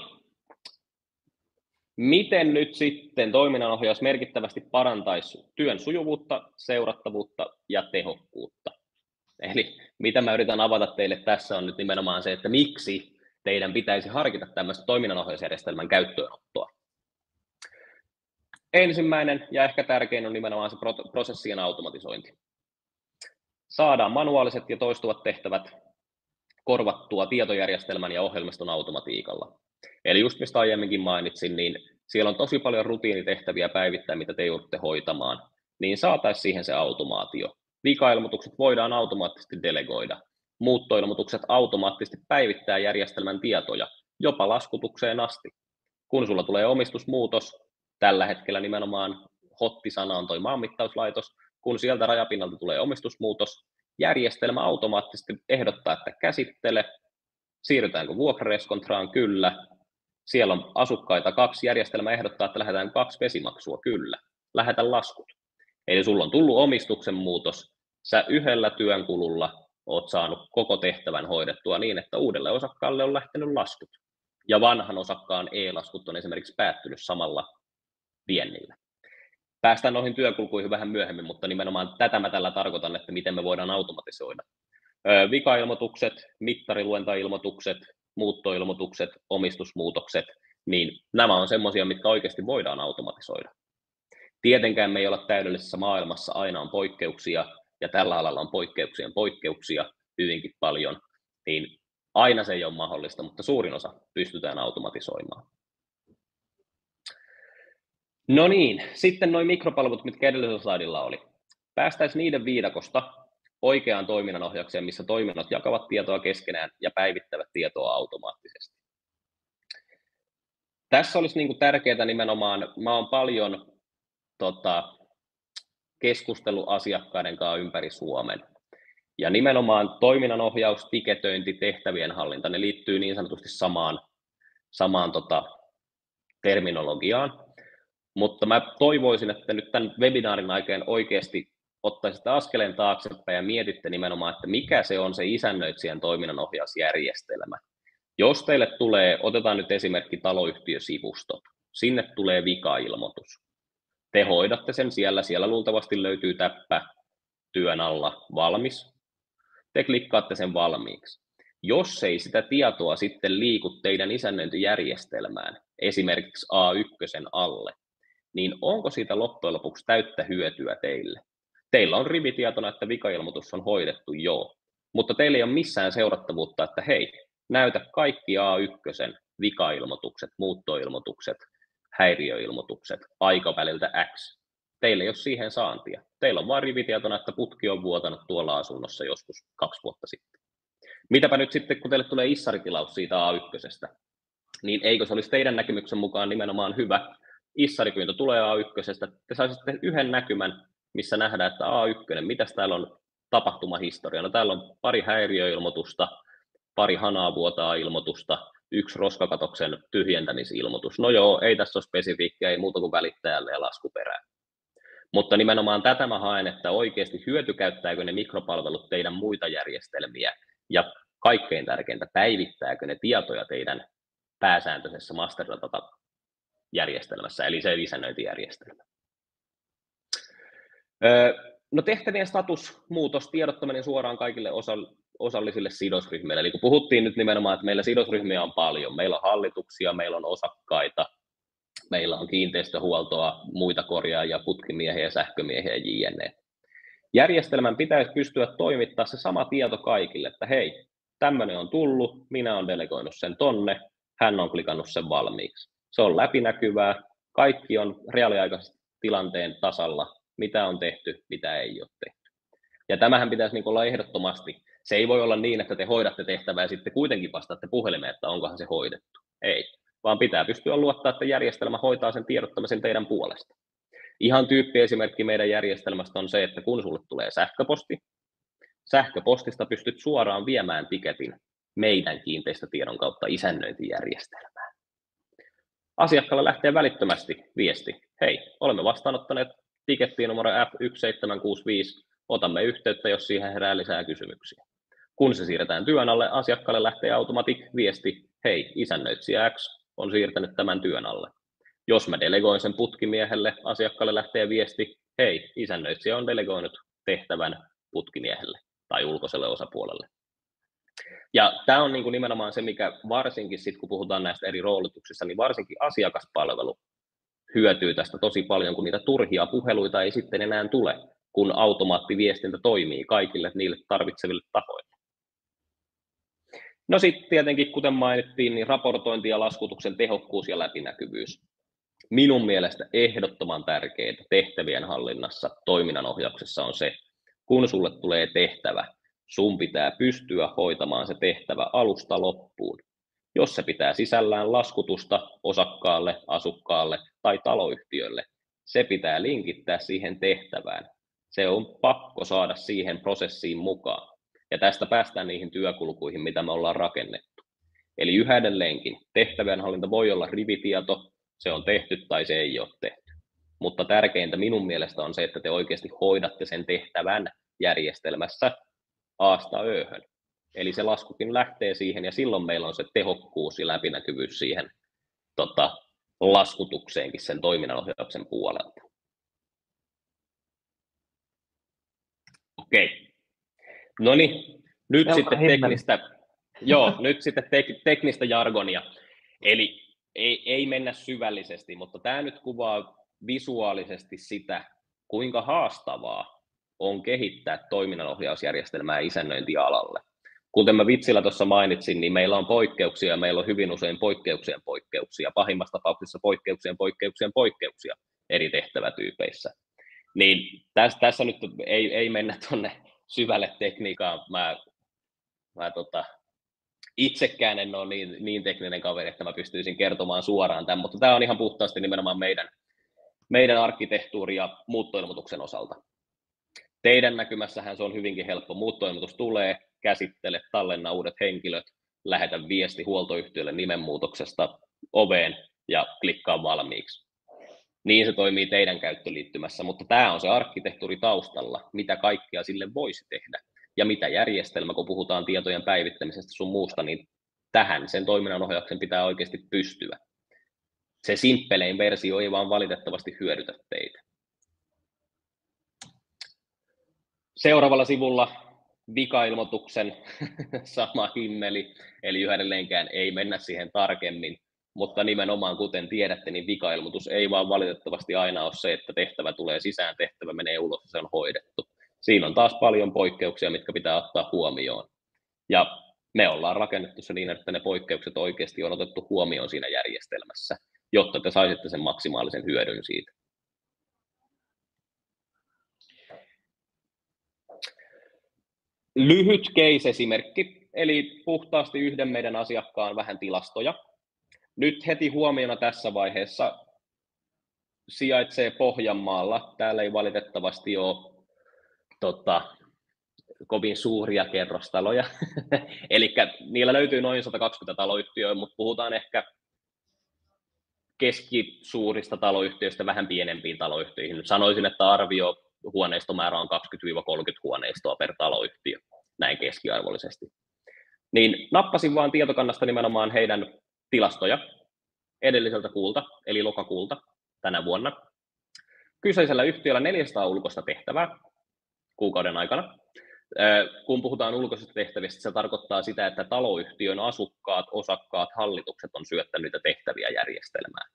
Speaker 2: Miten nyt sitten toiminnanohjaus merkittävästi parantaisi työn sujuvuutta, seurattavuutta ja tehokkuutta? Eli mitä mä yritän avata teille tässä on nyt nimenomaan se, että miksi teidän pitäisi harkita tämmöistä toiminnanohjausjärjestelmän käyttöönottoa. Ensimmäinen ja ehkä tärkein on nimenomaan se prosessien automatisointi. Saadaan manuaaliset ja toistuvat tehtävät korvattua tietojärjestelmän ja ohjelmiston automatiikalla. Eli just mistä aiemminkin mainitsin, niin siellä on tosi paljon rutiinitehtäviä päivittäin, mitä te joudutte hoitamaan, niin saataisiin siihen se automaatio. Vikailmoitukset voidaan automaattisesti delegoida. Muuttoilmoitukset automaattisesti päivittää järjestelmän tietoja, jopa laskutukseen asti. Kun sulla tulee omistusmuutos, tällä hetkellä nimenomaan hottisana on toi maanmittauslaitos, kun sieltä rajapinnalta tulee omistusmuutos, järjestelmä automaattisesti ehdottaa, että käsittele, siirrytäänkö vuokrareskontraan, kyllä, siellä on asukkaita 2, järjestelmä ehdottaa, että lähdetään 2 vesimaksua, kyllä, lähetä laskut. Eli sulla on tullut omistuksen muutos, sä yhdellä työnkululla oot saanut koko tehtävän hoidettua niin, että uudelle osakkaalle on lähtenyt laskut. Ja vanhan osakkaan e-laskut on esimerkiksi päättynyt samalla viennillä. Päästään noihin työkulkuihin vähän myöhemmin, mutta nimenomaan tätä mä tällä tarkoitan, että miten me voidaan automatisoida. Vikailmoitukset, mittariluentailmoitukset, muuttoilmoitukset, omistusmuutokset, niin nämä on semmoisia, mitkä oikeasti voidaan automatisoida. Tietenkään me ei olla täydellisessä maailmassa, aina on poikkeuksia, ja tällä alalla on poikkeuksia hyvinkin paljon, niin aina se ei ole mahdollista, mutta suurin osa pystytään automatisoimaan. No niin, sitten nuo mikropalvelut, mitkä edellisellä slaidilla oli. Päästäisiin niiden viidakosta oikeaan toiminnanohjaukseen, missä toiminnot jakavat tietoa keskenään ja päivittävät tietoa automaattisesti. Tässä olisi niin kuin tärkeää nimenomaan, mä olen paljon keskustellut asiakkaiden kanssa ympäri Suomen. Ja nimenomaan toiminnanohjaus, tiketöinti, tehtävien hallinta, ne liittyy niin sanotusti samaan terminologiaan. Mutta mä toivoisin, että nyt tämän webinaarin aikana oikeasti ottaisitte askeleen taaksepäin ja mietitte nimenomaan, että mikä se on se isännöitsijän toiminnanohjausjärjestelmä. Jos teille tulee, otetaan nyt esimerkki taloyhtiösivustot, sinne tulee vikailmoitus. Te hoidatte sen siellä luultavasti löytyy täppä työn alla valmis. Te klikkaatte sen valmiiksi. Jos ei sitä tietoa sitten liiku teidän isännöintijärjestelmään, esimerkiksi A1 alle, niin onko siitä loppujen lopuksi täyttä hyötyä teille? Teillä on rivitietona, että vikailmoitus on hoidettu, joo, mutta teillä ei ole missään seurattavuutta, että hei, näytä kaikki A1 vikailmoitukset, muuttoilmoitukset, häiriöilmoitukset aikaväliltä X. Teillä ei ole siihen saantia. Teillä on vain rivitietona, että putki on vuotanut tuolla asunnossa joskus 2 vuotta sitten. Mitäpä nyt sitten, kun teille tulee issaritilaus siitä A1, niin eikö se olisi teidän näkemyksen mukaan nimenomaan hyvä? Issaripyyntö tulee A1, te saisitte yhden näkymän, missä nähdään, että A1, mitäs täällä on tapahtumahistoria. No täällä on pari häiriöilmoitusta, pari hanaa vuotaa ilmoitusta, 1 roskakatoksen tyhjentämisilmoitus. No joo, ei tässä ole spesifiikkiä, ei muuta kuin välittäjälle ja laskuperään. Mutta nimenomaan tätä mä haen, että oikeasti hyötykäyttääkö ne mikropalvelut teidän muita järjestelmiä ja kaikkein tärkeintä, päivittääkö ne tietoja teidän pääsääntöisessä master data-järjestelmässä, eli se isännöintijärjestelmä. No tehtävien statusmuutos, tiedottaminen suoraan kaikille osallisille sidosryhmille. Eli kun puhuttiin nyt nimenomaan, että meillä sidosryhmiä on paljon, meillä on hallituksia, meillä on osakkaita, meillä on kiinteistöhuoltoa, muita korjaajia, putkimiehiä, sähkömiehiä ja jne. Järjestelmän pitäisi pystyä toimittaa se sama tieto kaikille, että hei, tämmöinen on tullut, minä olen delegoinut sen tonne, hän on klikannut sen valmiiksi. Se on läpinäkyvää, kaikki on reaaliaikaisesti tilanteen tasalla, mitä on tehty, mitä ei ole tehty. Ja tämähän pitäisi niin olla ehdottomasti. Se ei voi olla niin, että te hoidatte tehtävää ja sitten kuitenkin vastaatte puhelimeen, että onkohan se hoidettu. Ei, vaan pitää pystyä luottaa, että järjestelmä hoitaa sen tiedottamisen teidän puolesta. Ihan tyyppiesimerkki meidän järjestelmästä on se, että kun sulle tulee sähköposti, sähköpostista pystyt suoraan viemään tiketin meidän kiinteistötiedon kautta isännöintijärjestelmään. Asiakkaalle lähtee välittömästi viesti, hei, olemme vastaanottaneet tikettiin numero F1765, otamme yhteyttä, jos siihen herää lisää kysymyksiä. Kun se siirretään työn alle, asiakkaalle lähtee viesti, hei, isännöitsijä X on siirtänyt tämän työn alle. Jos mä delegoin sen putkimiehelle, asiakkaalle lähtee viesti, hei, isännöitsijä on delegoinut tehtävän putkimiehelle tai ulkoiselle osapuolelle. Ja tämä on nimenomaan se, mikä varsinkin sitten, kun puhutaan näistä eri roolituksista, niin varsinkin asiakaspalvelu hyötyy tästä tosi paljon, kun niitä turhia puheluita ei sitten enää tule, kun automaattiviestintä toimii kaikille niille tarvitseville tahoille. No sitten tietenkin, kuten mainittiin, niin raportointi ja laskutuksen tehokkuus ja läpinäkyvyys. Minun mielestä ehdottoman tärkeää tehtävien hallinnassa, toiminnanohjauksessa on se, kun sulle tulee tehtävä, sun pitää pystyä hoitamaan se tehtävä alusta loppuun. Jos se pitää sisällään laskutusta osakkaalle, asukkaalle tai taloyhtiölle, se pitää linkittää siihen tehtävään. Se on pakko saada siihen prosessiin mukaan. Ja tästä päästään niihin työkulkuihin, mitä me ollaan rakennettu. Eli yhä edelleenkin tehtävänhallinta voi olla rivitieto, se on tehty tai se ei ole tehty. Mutta tärkeintä minun mielestä on se, että te oikeasti hoidatte sen tehtävän järjestelmässä A:sta Ö:hön. Eli se laskukin lähtee siihen ja silloin meillä on se tehokkuus ja läpinäkyvyys siihen laskutukseenkin sen toiminnanohjauksen puolelta. Okei. No niin, nyt sitten teknistä jargonia. Eli ei mennä syvällisesti, mutta tämä nyt kuvaa visuaalisesti sitä, kuinka haastavaa on kehittää toiminnanohjausjärjestelmää isännöintialalle. Kuten mä vitsillä tuossa mainitsin, niin meillä on poikkeuksia, meillä on hyvin usein poikkeuksia, pahimmassa tapauksessa poikkeuksia eri tehtävätyypeissä. Niin tässä nyt ei mennä tuonne syvälle tekniikkaan. Mä itsekään en ole niin tekninen kaveri, että mä pystyisin kertomaan suoraan tämän, mutta tämä on ihan puhtaasti nimenomaan meidän arkkitehtuuri ja muuttoilmoituksen osalta. Teidän näkymässähän se on hyvinkin helppo. Muuttoilmoitus tulee, käsittele, tallenna uudet henkilöt, lähetä viesti huoltoyhtiölle nimenmuutoksesta oveen ja klikkaa valmiiksi. Niin se toimii teidän käyttöliittymässä, mutta tämä on se arkkitehtuuri taustalla, mitä kaikkea sille voisi tehdä. Ja mitä järjestelmä, kun puhutaan tietojen päivittämisestä sun muusta, niin tähän sen toiminnanohjauksen pitää oikeasti pystyä. Se simppelein versio ei vaan valitettavasti hyödytä teitä. Seuraavalla sivulla vikailmoituksen sama himmeli, eli yhä edelleenkään ei mennä siihen tarkemmin, mutta nimenomaan kuten tiedätte, niin vikailmoitus ei vaan valitettavasti aina ole se, että tehtävä tulee sisään, tehtävä menee ulos ja se on hoidettu. Siinä on taas paljon poikkeuksia, mitkä pitää ottaa huomioon. Ja me ollaan rakennettu se niin, että ne poikkeukset oikeasti on otettu huomioon siinä järjestelmässä, jotta te saisitte sen maksimaalisen hyödyn siitä. Lyhyt case-esimerkki, eli puhtaasti yhden meidän asiakkaan vähän tilastoja. Nyt heti huomiona tässä vaiheessa sijaitsee Pohjanmaalla. Täällä ei valitettavasti ole kovin suuria kerrostaloja. Eli niillä löytyy noin 120 taloyhtiöä, mutta puhutaan ehkä keskisuurista taloyhtiöistä vähän pienempiin taloyhtiöihin. Sanoisin, että arvio huoneistomäärä on 20-30 huoneistoa per taloyhtiö, näin keskiarvollisesti. Niin nappasin vaan tietokannasta nimenomaan heidän tilastoja edelliseltä kuulta, eli lokakuulta tänä vuonna. Kyseisellä yhtiöllä 400 ulkoista tehtävää kuukauden aikana. Kun puhutaan ulkoisista tehtävistä, se tarkoittaa sitä, että taloyhtiön asukkaat, osakkaat, hallitukset on syöttänyt niitä tehtäviä järjestelmään.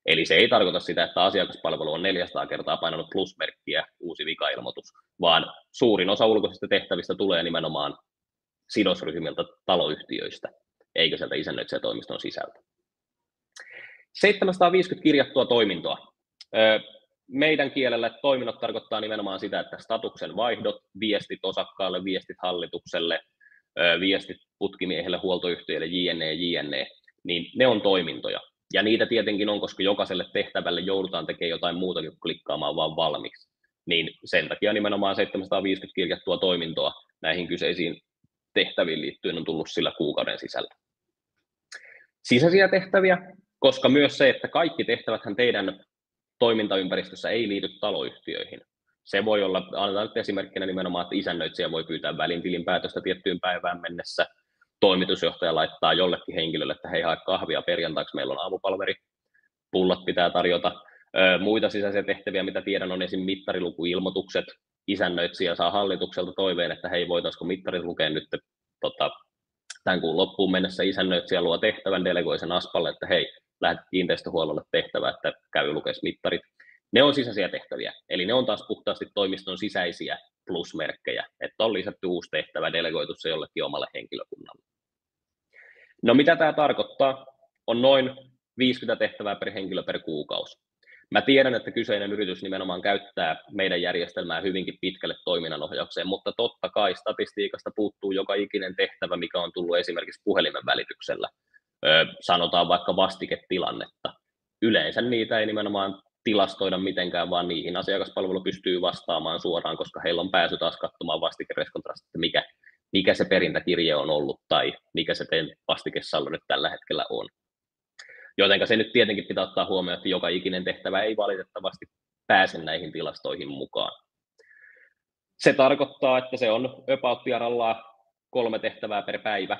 Speaker 2: Eli se ei tarkoita sitä, että asiakaspalvelu on 400 kertaa painanut plusmerkkiä, uusi vikailmoitus, vaan suurin osa ulkoisista tehtävistä tulee nimenomaan sidosryhmiltä taloyhtiöistä, eikä sieltä isännöitsijätoimiston sisältä. 750 kirjattua toimintoa. Meidän kielellä toiminnot tarkoittaa nimenomaan sitä, että statuksen vaihdot, viestit osakkaalle, viestit hallitukselle, viestit putkimiehelle, huoltoyhtiöille, jne, niin ne on toimintoja. Ja niitä tietenkin on, koska jokaiselle tehtävälle joudutaan tekemään jotain muuta kuin klikkaamaan vaan valmiiksi. Niin sen takia nimenomaan 750 kirjattua toimintoa näihin kyseisiin tehtäviin liittyen on tullut sillä kuukauden sisällä. Sisäisiä tehtäviä, koska myös se, että kaikki tehtäväthän teidän toimintaympäristössä ei liity taloyhtiöihin. Se voi olla, annetaan nyt esimerkkinä nimenomaan, että isännöitsijä voi pyytää välintilinpäätöstä tiettyyn päivään mennessä, toimitusjohtaja laittaa jollekin henkilölle, että hei, hae kahvia perjantaiksi, meillä on aamupalveri, pullat pitää tarjota. Muita sisäisiä tehtäviä, mitä tiedän, on esim. Mittarilukuilmoitukset. Isännöitsijä saa hallitukselta toiveen, että hei, voitaisiko mittarit lukea nyt tämän kuun loppuun mennessä. Isännöitsijä luo tehtävän, delegoi sen Aspalle, että hei, lähdet kiinteistöhuollolle tehtävä, että käy lukemaan mittarit. Ne on sisäisiä tehtäviä, eli ne on taas puhtaasti toimiston sisäisiä plusmerkkejä, että on lisätty uusi tehtävä, delegoitu se jollekin omalle henkilökunnalle. No mitä tämä tarkoittaa? On noin 50 tehtävää per henkilö per kuukausi. Mä tiedän, että kyseinen yritys nimenomaan käyttää meidän järjestelmää hyvinkin pitkälle toiminnanohjaukseen, mutta totta kai statistiikasta puuttuu joka ikinen tehtävä, mikä on tullut esimerkiksi puhelimen välityksellä. Sanotaan vaikka vastiketilannetta. Yleensä niitä ei nimenomaan tilastoida mitenkään, vaan niihin asiakaspalvelu pystyy vastaamaan suoraan, koska heillä on pääsy taas katsomaan vastikereskontrasta, että mikä se perintäkirje on ollut tai mikä se teidän vastikesaldo nyt tällä hetkellä on. Jotenka se nyt tietenkin pitää ottaa huomioon, että joka ikinen tehtävä ei valitettavasti pääse näihin tilastoihin mukaan. Se tarkoittaa, että se on about 3 tehtävää per päivä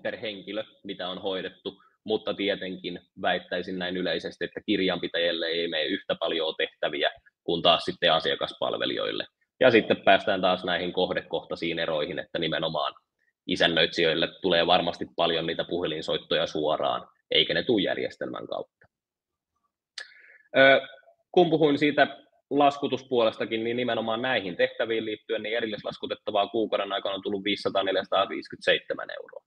Speaker 2: per henkilö, mitä on hoidettu, mutta tietenkin väittäisin näin yleisesti, että kirjanpitäjälle ei mene yhtä paljon tehtäviä kuin taas sitten asiakaspalvelijoille. Ja sitten päästään taas näihin kohdekohtaisiin eroihin, että nimenomaan isännöitsijöille tulee varmasti paljon niitä puhelinsoittoja suoraan, eikä ne tule järjestelmän kautta. Kun puhuin siitä laskutuspuolestakin, niin nimenomaan näihin tehtäviin liittyen niin erillislaskutettavaa kuukauden aikana on tullut 500-457 €.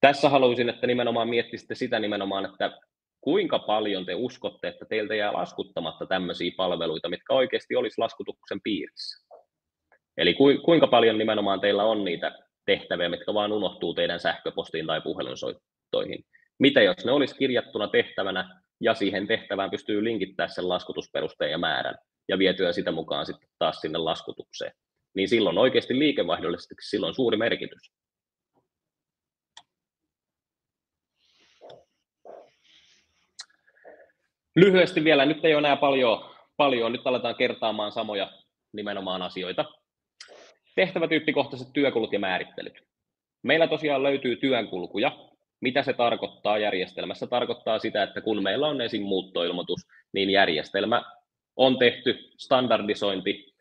Speaker 2: Tässä haluaisin, että nimenomaan miettisitte sitä nimenomaan, että kuinka paljon te uskotte, että teiltä jää laskuttamatta tämmöisiä palveluita, mitkä oikeasti olisi laskutuksen piirissä. Eli kuinka paljon nimenomaan teillä on niitä tehtäviä, mitkä vaan unohtuu teidän sähköpostiin tai puhelinsoittoihin. Mitä jos ne olisi kirjattuna tehtävänä ja siihen tehtävään pystyy linkittämään sen laskutusperusteen ja määrän ja vietyä sitä mukaan sitten taas sinne laskutukseen. Niin silloin oikeasti liikevaihdollisesti silloin suuri merkitys. Lyhyesti vielä, nyt ei ole enää paljon, nyt aletaan kertaamaan samoja nimenomaan asioita. Tehtävätyyppikohtaiset työkulut ja määrittelyt. Meillä tosiaan löytyy työnkulkuja. Mitä se tarkoittaa järjestelmässä? Tarkoittaa sitä, että kun meillä on esim. Muuttoilmoitus, niin järjestelmä on tehty standardisointi,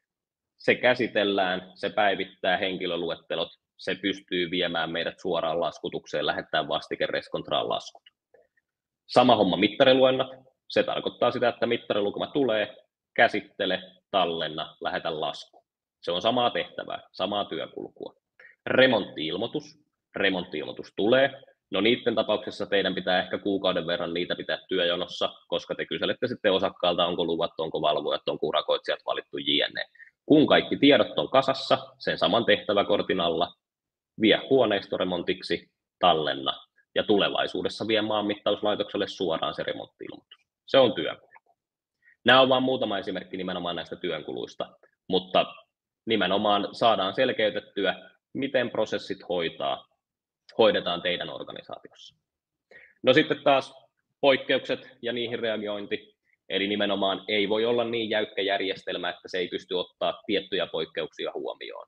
Speaker 2: se käsitellään, se päivittää henkilöluettelot, se pystyy viemään meidät suoraan laskutukseen, lähettää vastikereskontraan laskut. Sama homma mittariluennat. Se tarkoittaa sitä, että mittarilukema tulee, käsittele, tallenna, lähetä lasku. Se on samaa tehtävää, samaa työkulkua. Remontti-ilmoitus tulee. No niiden tapauksessa teidän pitää ehkä kuukauden verran niitä pitää työjonossa, koska te kyselette sitten osakkaalta, onko luvat, onko valvojat, onko urakoitsijat valittu jne. Kun kaikki tiedot on kasassa, sen saman tehtäväkortin alla, vie huoneistoremontiksi, tallenna ja tulevaisuudessa vie maanmittauslaitokselle suoraan se remontti-ilmoitus. Se on työkulku. Nämä on vain muutama esimerkki nimenomaan näistä työnkuluista, mutta nimenomaan saadaan selkeytettyä, miten prosessit hoidetaan teidän organisaatiossa. No sitten taas poikkeukset ja niihin reagointi, eli nimenomaan ei voi olla niin jäykkä järjestelmä, että se ei pysty ottaa tiettyjä poikkeuksia huomioon.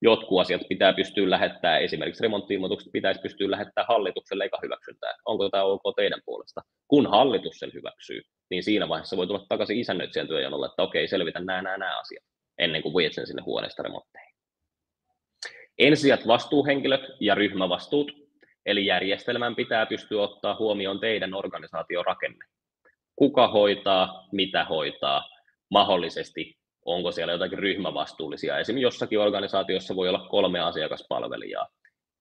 Speaker 2: Jotkut asiat pitää pystyä lähettämään, esimerkiksi remontti-ilmoitukset pitäisi pystyä lähettämään hallitukselle eikä hyväksyntää. Onko tämä ok teidän puolesta? Kun hallitus sen hyväksyy, niin siinä vaiheessa voi tulla takaisin isännöitsijän työjonolle, että okei, selvitän nämä asiat, ennen kuin viet sen sinne huoneesta remontteihin. Ensisijat vastuuhenkilöt ja ryhmävastuut, eli järjestelmän pitää pystyä ottaa huomioon teidän organisaatiorakenne. Kuka hoitaa, mitä hoitaa, mahdollisesti onko siellä jotakin ryhmävastuullisia. Esimerkiksi jossakin organisaatiossa voi olla 3 asiakaspalvelijaa.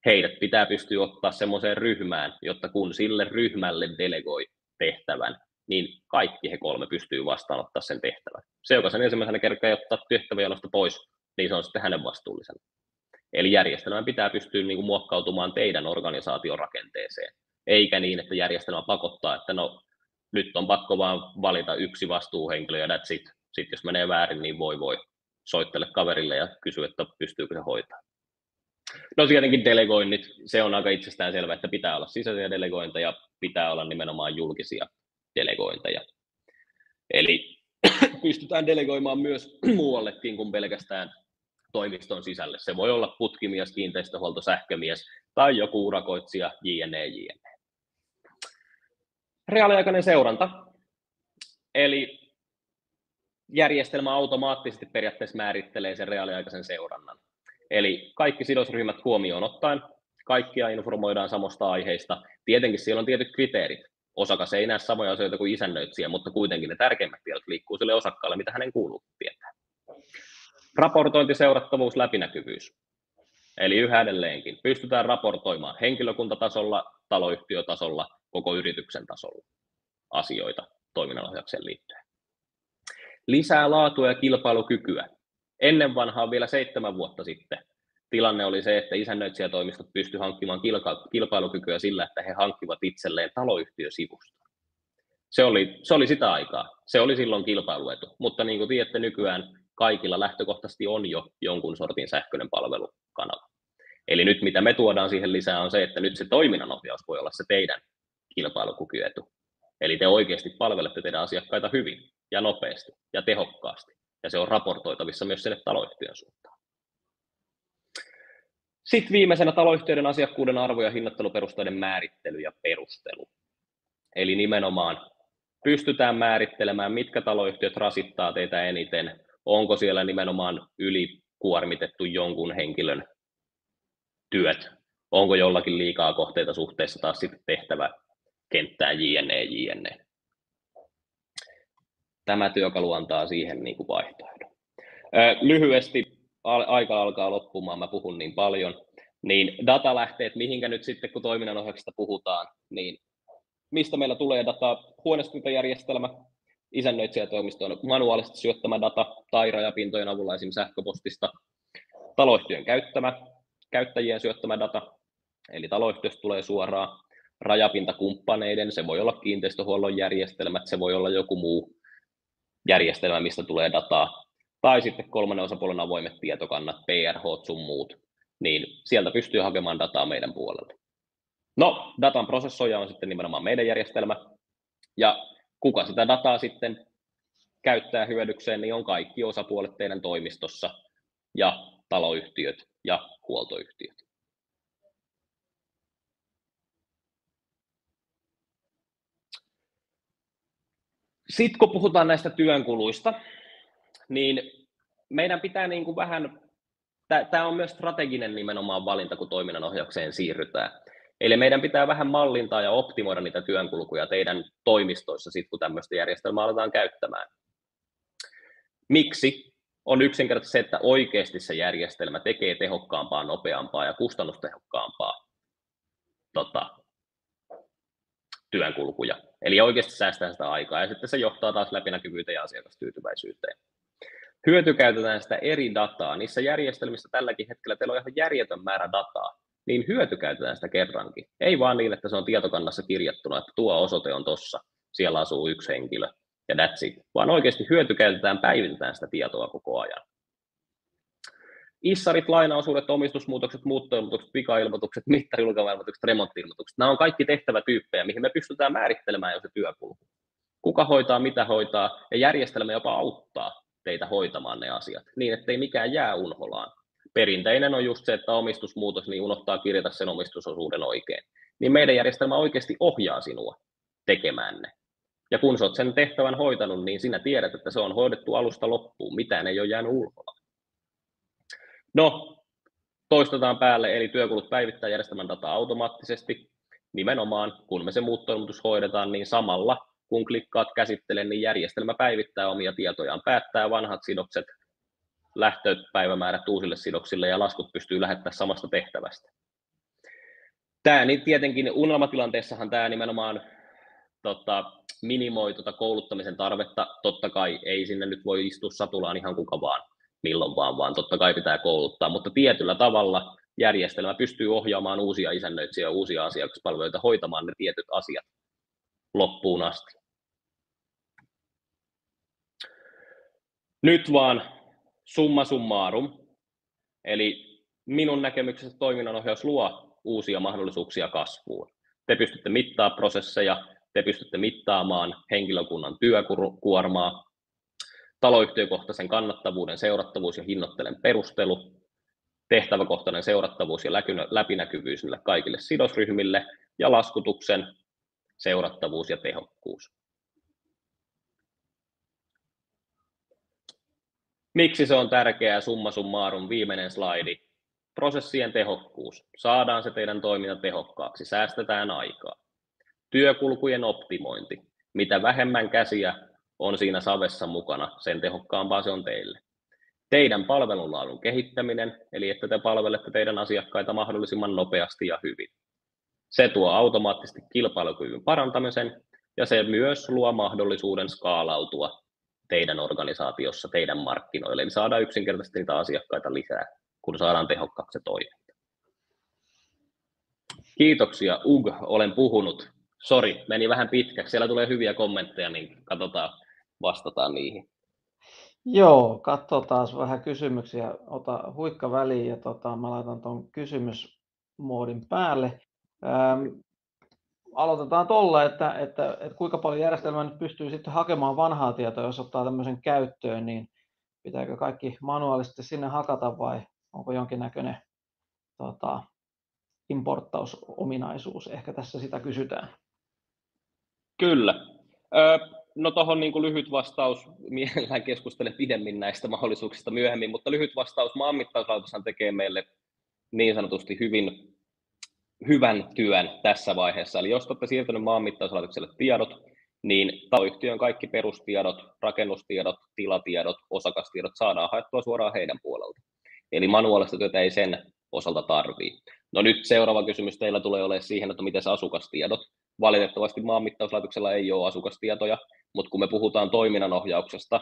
Speaker 2: Heidät pitää pystyä ottaa semmoiseen ryhmään, jotta kun sille ryhmälle delegoi tehtävän, niin kaikki he 3 pystyy vastaanottaa sen tehtävän. Se, joka sen ensimmäisenä kertaa ottaa tehtäväjonosta pois, niin se on sitten hänen vastuullisena. Eli järjestelmän pitää pystyä muokkautumaan teidän organisaatiorakenteeseen, eikä niin, että järjestelmä pakottaa, että no nyt on pakko vaan valita yksi vastuuhenkilö ja that's it. Sitten jos menee väärin, niin voi soittele kaverille ja kysyä, että pystyykö se hoitaa. No tietenkin delegoinnit, se on aika itsestään selvä, että pitää olla sisäisiä delegointeja, pitää olla nimenomaan julkisia delegointeja. Eli pystytään delegoimaan myös muuallekin kuin pelkästään toimiston sisälle. Se voi olla putkimies, kiinteistöhuolto, sähkömies tai joku urakoitsija, jne. Reaaliaikainen seuranta, eli järjestelmä automaattisesti periaatteessa määrittelee sen reaaliaikaisen seurannan. Eli kaikki sidosryhmät huomioon ottaen, kaikkia informoidaan samasta aiheista. Tietenkin siellä on tietyt kriteerit. Osakas ei näe samoja asioita kuin isännöitsijä, mutta kuitenkin ne tärkeimmät tiedot liikkuu sille osakkaalle, mitä hänen kuuluu tietää. Raportointi, seurattavuus, läpinäkyvyys. Eli yhä edelleenkin pystytään raportoimaan henkilökuntatasolla, taloyhtiötasolla, koko yrityksen tasolla asioita toiminnanohjaukseen liittyen. Lisää laatua ja kilpailukykyä. Ennen vanhaa vielä 7 vuotta sitten tilanne oli se, että isännöitsijätoimistot pystyivät hankkimaan kilpailukykyä sillä, että he hankkivat itselleen taloyhtiösivuston. Se oli sitä aikaa. Se oli silloin kilpailuetu. Mutta niin kuin tiedätte, nykyään kaikilla lähtökohtaisesti on jo jonkun sortin sähköinen palvelukanava. Eli nyt mitä me tuodaan siihen lisää on se, että nyt se toiminnanohjaus voi olla se teidän kilpailukykyetu. Eli te oikeasti palvelette teidän asiakkaita hyvin ja nopeasti ja tehokkaasti. Ja se on raportoitavissa myös sinne taloyhtiön suuntaan. Sitten viimeisenä taloyhtiöiden asiakkuuden arvo- ja hinnoitteluperusteiden määrittely ja perustelu. Eli nimenomaan pystytään määrittelemään, mitkä taloyhtiöt rasittaa teitä eniten, onko siellä nimenomaan ylikuormitettu jonkun henkilön työt, onko jollakin liikaa kohteita suhteessa taas sitten tehtävä kenttään jne. Tämä työkalu antaa siihen niin kuin vaihtoehdon. Lyhyesti, aika alkaa loppumaan, mä puhun niin paljon, niin datalähteet, mihinkä nyt sitten kun toiminnanohjauksesta puhutaan, niin mistä meillä tulee dataa, huoneistintajärjestelmä, isännöitsijätoimiston manuaalisesti syöttämä data tai rajapintojen avulla esimerkiksi sähköpostista, taloyhtiön käyttäjien syöttämä data, eli taloyhtiöstä tulee suoraan, rajapintakumppaneiden, se voi olla kiinteistöhuollon järjestelmät, se voi olla joku muu järjestelmä, mistä tulee dataa, tai sitten kolmannen osapuolen avoimet tietokannat, PRH sun muut, niin sieltä pystyy hakemaan dataa meidän puolelta. No, datan prosessoija on sitten nimenomaan meidän järjestelmä, ja kuka sitä dataa sitten käyttää hyödykseen, niin on kaikki osapuolet teidän toimistossa, ja taloyhtiöt ja huoltoyhtiöt. Sitten kun puhutaan näistä työnkuluista, niin meidän pitää niin kuin vähän, tämä on myös strateginen nimenomaan valinta, kun toiminnanohjaukseen siirrytään. Eli meidän pitää vähän mallintaa ja optimoida niitä työnkulkuja teidän toimistoissa, sit kun tämmöistä järjestelmää aletaan käyttämään. Miksi? On yksinkertaisesti se, että oikeasti se järjestelmä tekee tehokkaampaa, nopeampaa ja kustannustehokkaampaa työnkulkuja. Eli oikeasti säästää sitä aikaa ja sitten se johtaa taas läpinäkyvyyteen ja asiakastyytyväisyyteen. Hyötykäytetään sitä eri dataa. Niissä järjestelmissä tälläkin hetkellä teillä on ihan järjetön määrä dataa, niin hyötykäytetään sitä kerrankin. Ei vaan niin, että se on tietokannassa kirjattuna, että tuo osoite on tossa, siellä asuu yksi henkilö ja that's it. Vaan oikeasti hyötykäytetään, päivitetään sitä tietoa koko ajan. Issarit, lainaosuudet, omistusmuutokset, muuttoilmoitukset, pikailmoitukset, mittari-ulkoilmoitukset, remontti-ilmoitukset. Nämä on kaikki tehtävätyyppejä, mihin me pystytään määrittelemään jo se työkulku. Kuka hoitaa, mitä hoitaa, ja järjestelmä jopa auttaa teitä hoitamaan ne asiat, niin ettei mikään jää unholaan. Perinteinen on just se, että omistusmuutos, niin unohtaa kirjata sen omistusosuuden oikein. Niin meidän järjestelmä oikeasti ohjaa sinua tekemään ne. Ja kun sä oot sen tehtävän hoitanut, niin sinä tiedät, että se on hoidettu alusta loppuun, mitään ei ole jäänyt unholaan. No, toistetaan päälle, eli työkulut päivittää järjestelmän dataa automaattisesti. Nimenomaan, kun me se muuttoilmoitus hoidetaan, niin samalla kun klikkaat käsittele, niin järjestelmä päivittää omia tietojaan, päättää vanhat sidokset, lähtöpäivämäärät uusille sidoksille ja laskut pystyy lähettämään samasta tehtävästä. Tämä niin tietenkin unelmatilanteessahan tämä nimenomaan minimoi kouluttamisen tarvetta. Totta kai ei sinne nyt voi istua satulaan ihan kuka vaan, milloin vaan totta kai pitää kouluttaa, mutta tietyllä tavalla järjestelmä pystyy ohjaamaan uusia isännöitsijöitä ja uusia asiakaspalveluita hoitamaan ne tietyt asiat loppuun asti. Nyt vaan summa summarum, eli minun näkemyksessä toiminnanohjaus luo uusia mahdollisuuksia kasvuun. Te pystytte mittaamaan prosesseja, te pystytte mittaamaan henkilökunnan työkuormaa, taloyhtiökohtaisen kannattavuuden seurattavuus ja hinnoittelen perustelu, tehtäväkohtainen seurattavuus ja läpinäkyvyys niille kaikille sidosryhmille ja laskutuksen seurattavuus ja tehokkuus. Miksi se on tärkeää? Summa summarum, viimeinen slaidi. Prosessien tehokkuus. Saadaan se teidän toiminta tehokkaaksi, säästetään aikaa. Työkulkujen optimointi. Mitä vähemmän käsiä on siinä savessa mukana, sen tehokkaampaa se on teille. Teidän palvelunlaadun kehittäminen, eli että te palvelette teidän asiakkaita mahdollisimman nopeasti ja hyvin. Se tuo automaattisesti kilpailukyvyn parantamisen ja se myös luo mahdollisuuden skaalautua teidän organisaatiossa, teidän markkinoille. Eli saadaan yksinkertaisesti niitä asiakkaita lisää, kun saadaan tehokkaaksi se toiminta. Kiitoksia, olen puhunut. Sori, meni vähän pitkäksi. Siellä tulee hyviä kommentteja, niin katsotaan, vastataan niihin.
Speaker 1: Joo, katsotaan vähän kysymyksiä. Ota huikka väliin ja mä laitan tuon kysymysmoodin päälle. Aloitetaan tuolla, että kuinka paljon järjestelmä nyt pystyy sitten hakemaan vanhaa tietoa, jos ottaa tämmöisen käyttöön, niin pitääkö kaikki manuaalisesti sinne hakata vai onko jonkinnäköinen importtausominaisuus? Ehkä tässä sitä kysytään.
Speaker 2: Kyllä. No tuohon niin lyhyt vastaus, mielellään keskustelen pidemmin näistä mahdollisuuksista myöhemmin, mutta lyhyt vastaus, maanmittauslaitos tekee meille niin sanotusti hyvän työn tässä vaiheessa. Eli jos olette siirtynyt maanmittauslaitokselle tiedot, niin taloyhtiön kaikki perustiedot, rakennustiedot, tilatiedot, osakastiedot saadaan haettua suoraan heidän puolelta. Eli manuaalista työtä ei sen osalta tarvii. No nyt seuraava kysymys teillä tulee olemaan siihen, että miten se asukastiedot. Valitettavasti maanmittauslaitoksella ei ole asukastietoja, mutta kun me puhutaan toiminnanohjauksesta,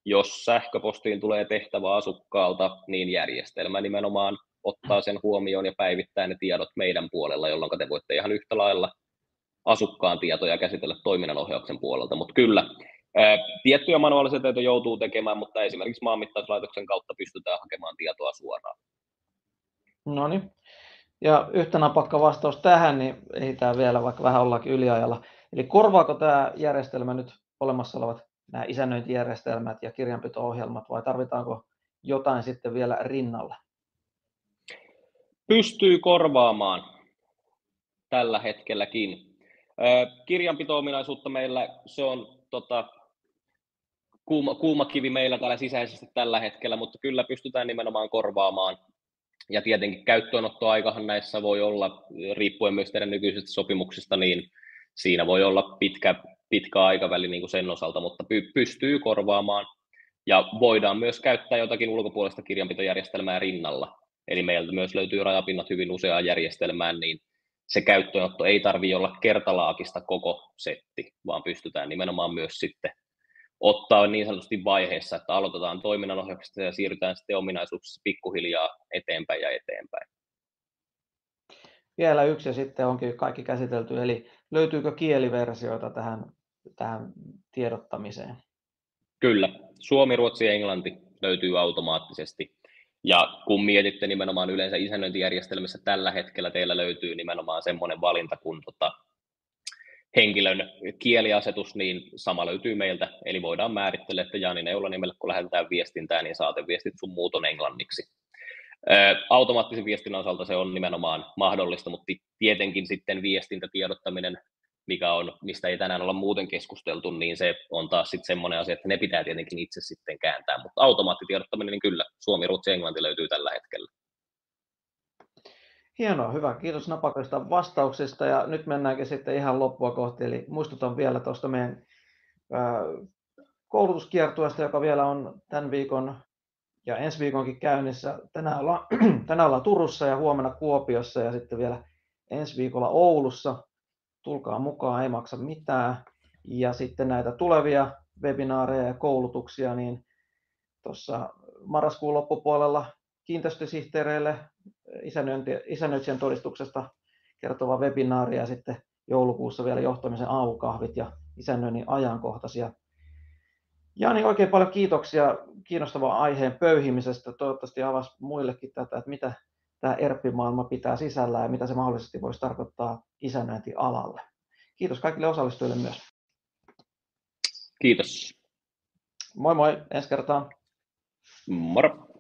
Speaker 2: jos sähköpostiin tulee tehtävä asukkaalta, niin järjestelmä nimenomaan ottaa sen huomioon ja päivittää ne tiedot meidän puolella, jolloin te voitte ihan yhtä lailla asukkaan tietoja käsitellä toiminnanohjauksen puolelta. Mutta kyllä, tiettyjä manuaalisia töitä joutuu tekemään, mutta esimerkiksi maanmittauslaitoksen kautta pystytään hakemaan tietoa suoraan.
Speaker 1: No niin. Ja yhtä napakka vastaus tähän, niin ei tämä vielä, vaikka vähän ollaankin yliajalla. Eli korvaako tämä järjestelmä nyt olemassa olevat nämä isännöintijärjestelmät ja kirjanpito-ohjelmat, vai tarvitaanko jotain sitten vielä rinnalle?
Speaker 2: Pystyy korvaamaan tällä hetkelläkin. Kirjanpito-ominaisuutta meillä, se on kuuma kivi meillä täällä sisäisesti tällä hetkellä, mutta kyllä pystytään nimenomaan korvaamaan. Ja tietenkin käyttöönottoaikahan näissä voi olla, riippuen myös teidän nykyisistä sopimuksista, niin siinä voi olla pitkä aikaväli niin kuin sen osalta, mutta pystyy korvaamaan. Ja voidaan myös käyttää jotakin ulkopuolista kirjanpitojärjestelmää rinnalla. Eli meiltä myös löytyy rajapinnat hyvin useaan järjestelmään, niin se käyttöönotto ei tarvitse olla kertalaakista koko setti, vaan pystytään nimenomaan myös sitten ottaa niin sanotusti vaiheessa, että aloitetaan toiminnanohjauksesta ja siirrytään sitten ominaisuuksissa pikkuhiljaa eteenpäin ja eteenpäin.
Speaker 1: Vielä yksi ja sitten onkin kaikki käsitelty, eli löytyykö kieliversioita tähän tiedottamiseen?
Speaker 2: Kyllä, suomi, ruotsi ja englanti löytyy automaattisesti. Ja kun mietitte nimenomaan yleensä isännöintijärjestelmissä tällä hetkellä teillä löytyy nimenomaan semmoinen valinta kuin henkilön kieliasetus, niin sama löytyy meiltä. Eli voidaan määritellä, että Jani Neulanimelle, kun lähetetään viestintää, niin saateviestit sun muut on englanniksi. Automaattisen viestinnän osalta se on nimenomaan mahdollista, mutta tietenkin sitten viestintätiedottaminen, mistä ei tänään olla muuten keskusteltu, niin se on taas sitten semmoinen asia, että ne pitää tietenkin itse sitten kääntää, mutta automaattitiedottaminen, niin kyllä, suomi, ruotsi ja englanti löytyy tällä hetkellä.
Speaker 1: Hienoa, hyvä. Kiitos napakasta vastauksista ja nyt mennäänkin sitten ihan loppua kohti, eli muistutan vielä tuosta meidän koulutuskiertueesta, joka vielä on tämän viikon ja ensi viikonkin käynnissä. Tänään ollaan Turussa ja huomenna Kuopiossa ja sitten vielä ensi viikolla Oulussa. Tulkaa mukaan, ei maksa mitään. Ja sitten näitä tulevia webinaareja ja koulutuksia, niin tuossa marraskuun loppupuolella kiinteistösihteereille isännöitsijän todistuksesta kertova webinaari ja sitten joulukuussa vielä johtamisen aamukahvit ja isännöinnin ajankohtaisia. Jani, oikein paljon kiitoksia kiinnostavan aiheen pöyhimisestä. Toivottavasti avasi muillekin tätä, että mitä tämä ERP-maailma pitää sisällään ja mitä se mahdollisesti voisi tarkoittaa isännöintialalle. Kiitos kaikille osallistujille myös.
Speaker 2: Kiitos.
Speaker 1: Moi moi, ensi kertaan.
Speaker 2: Moro.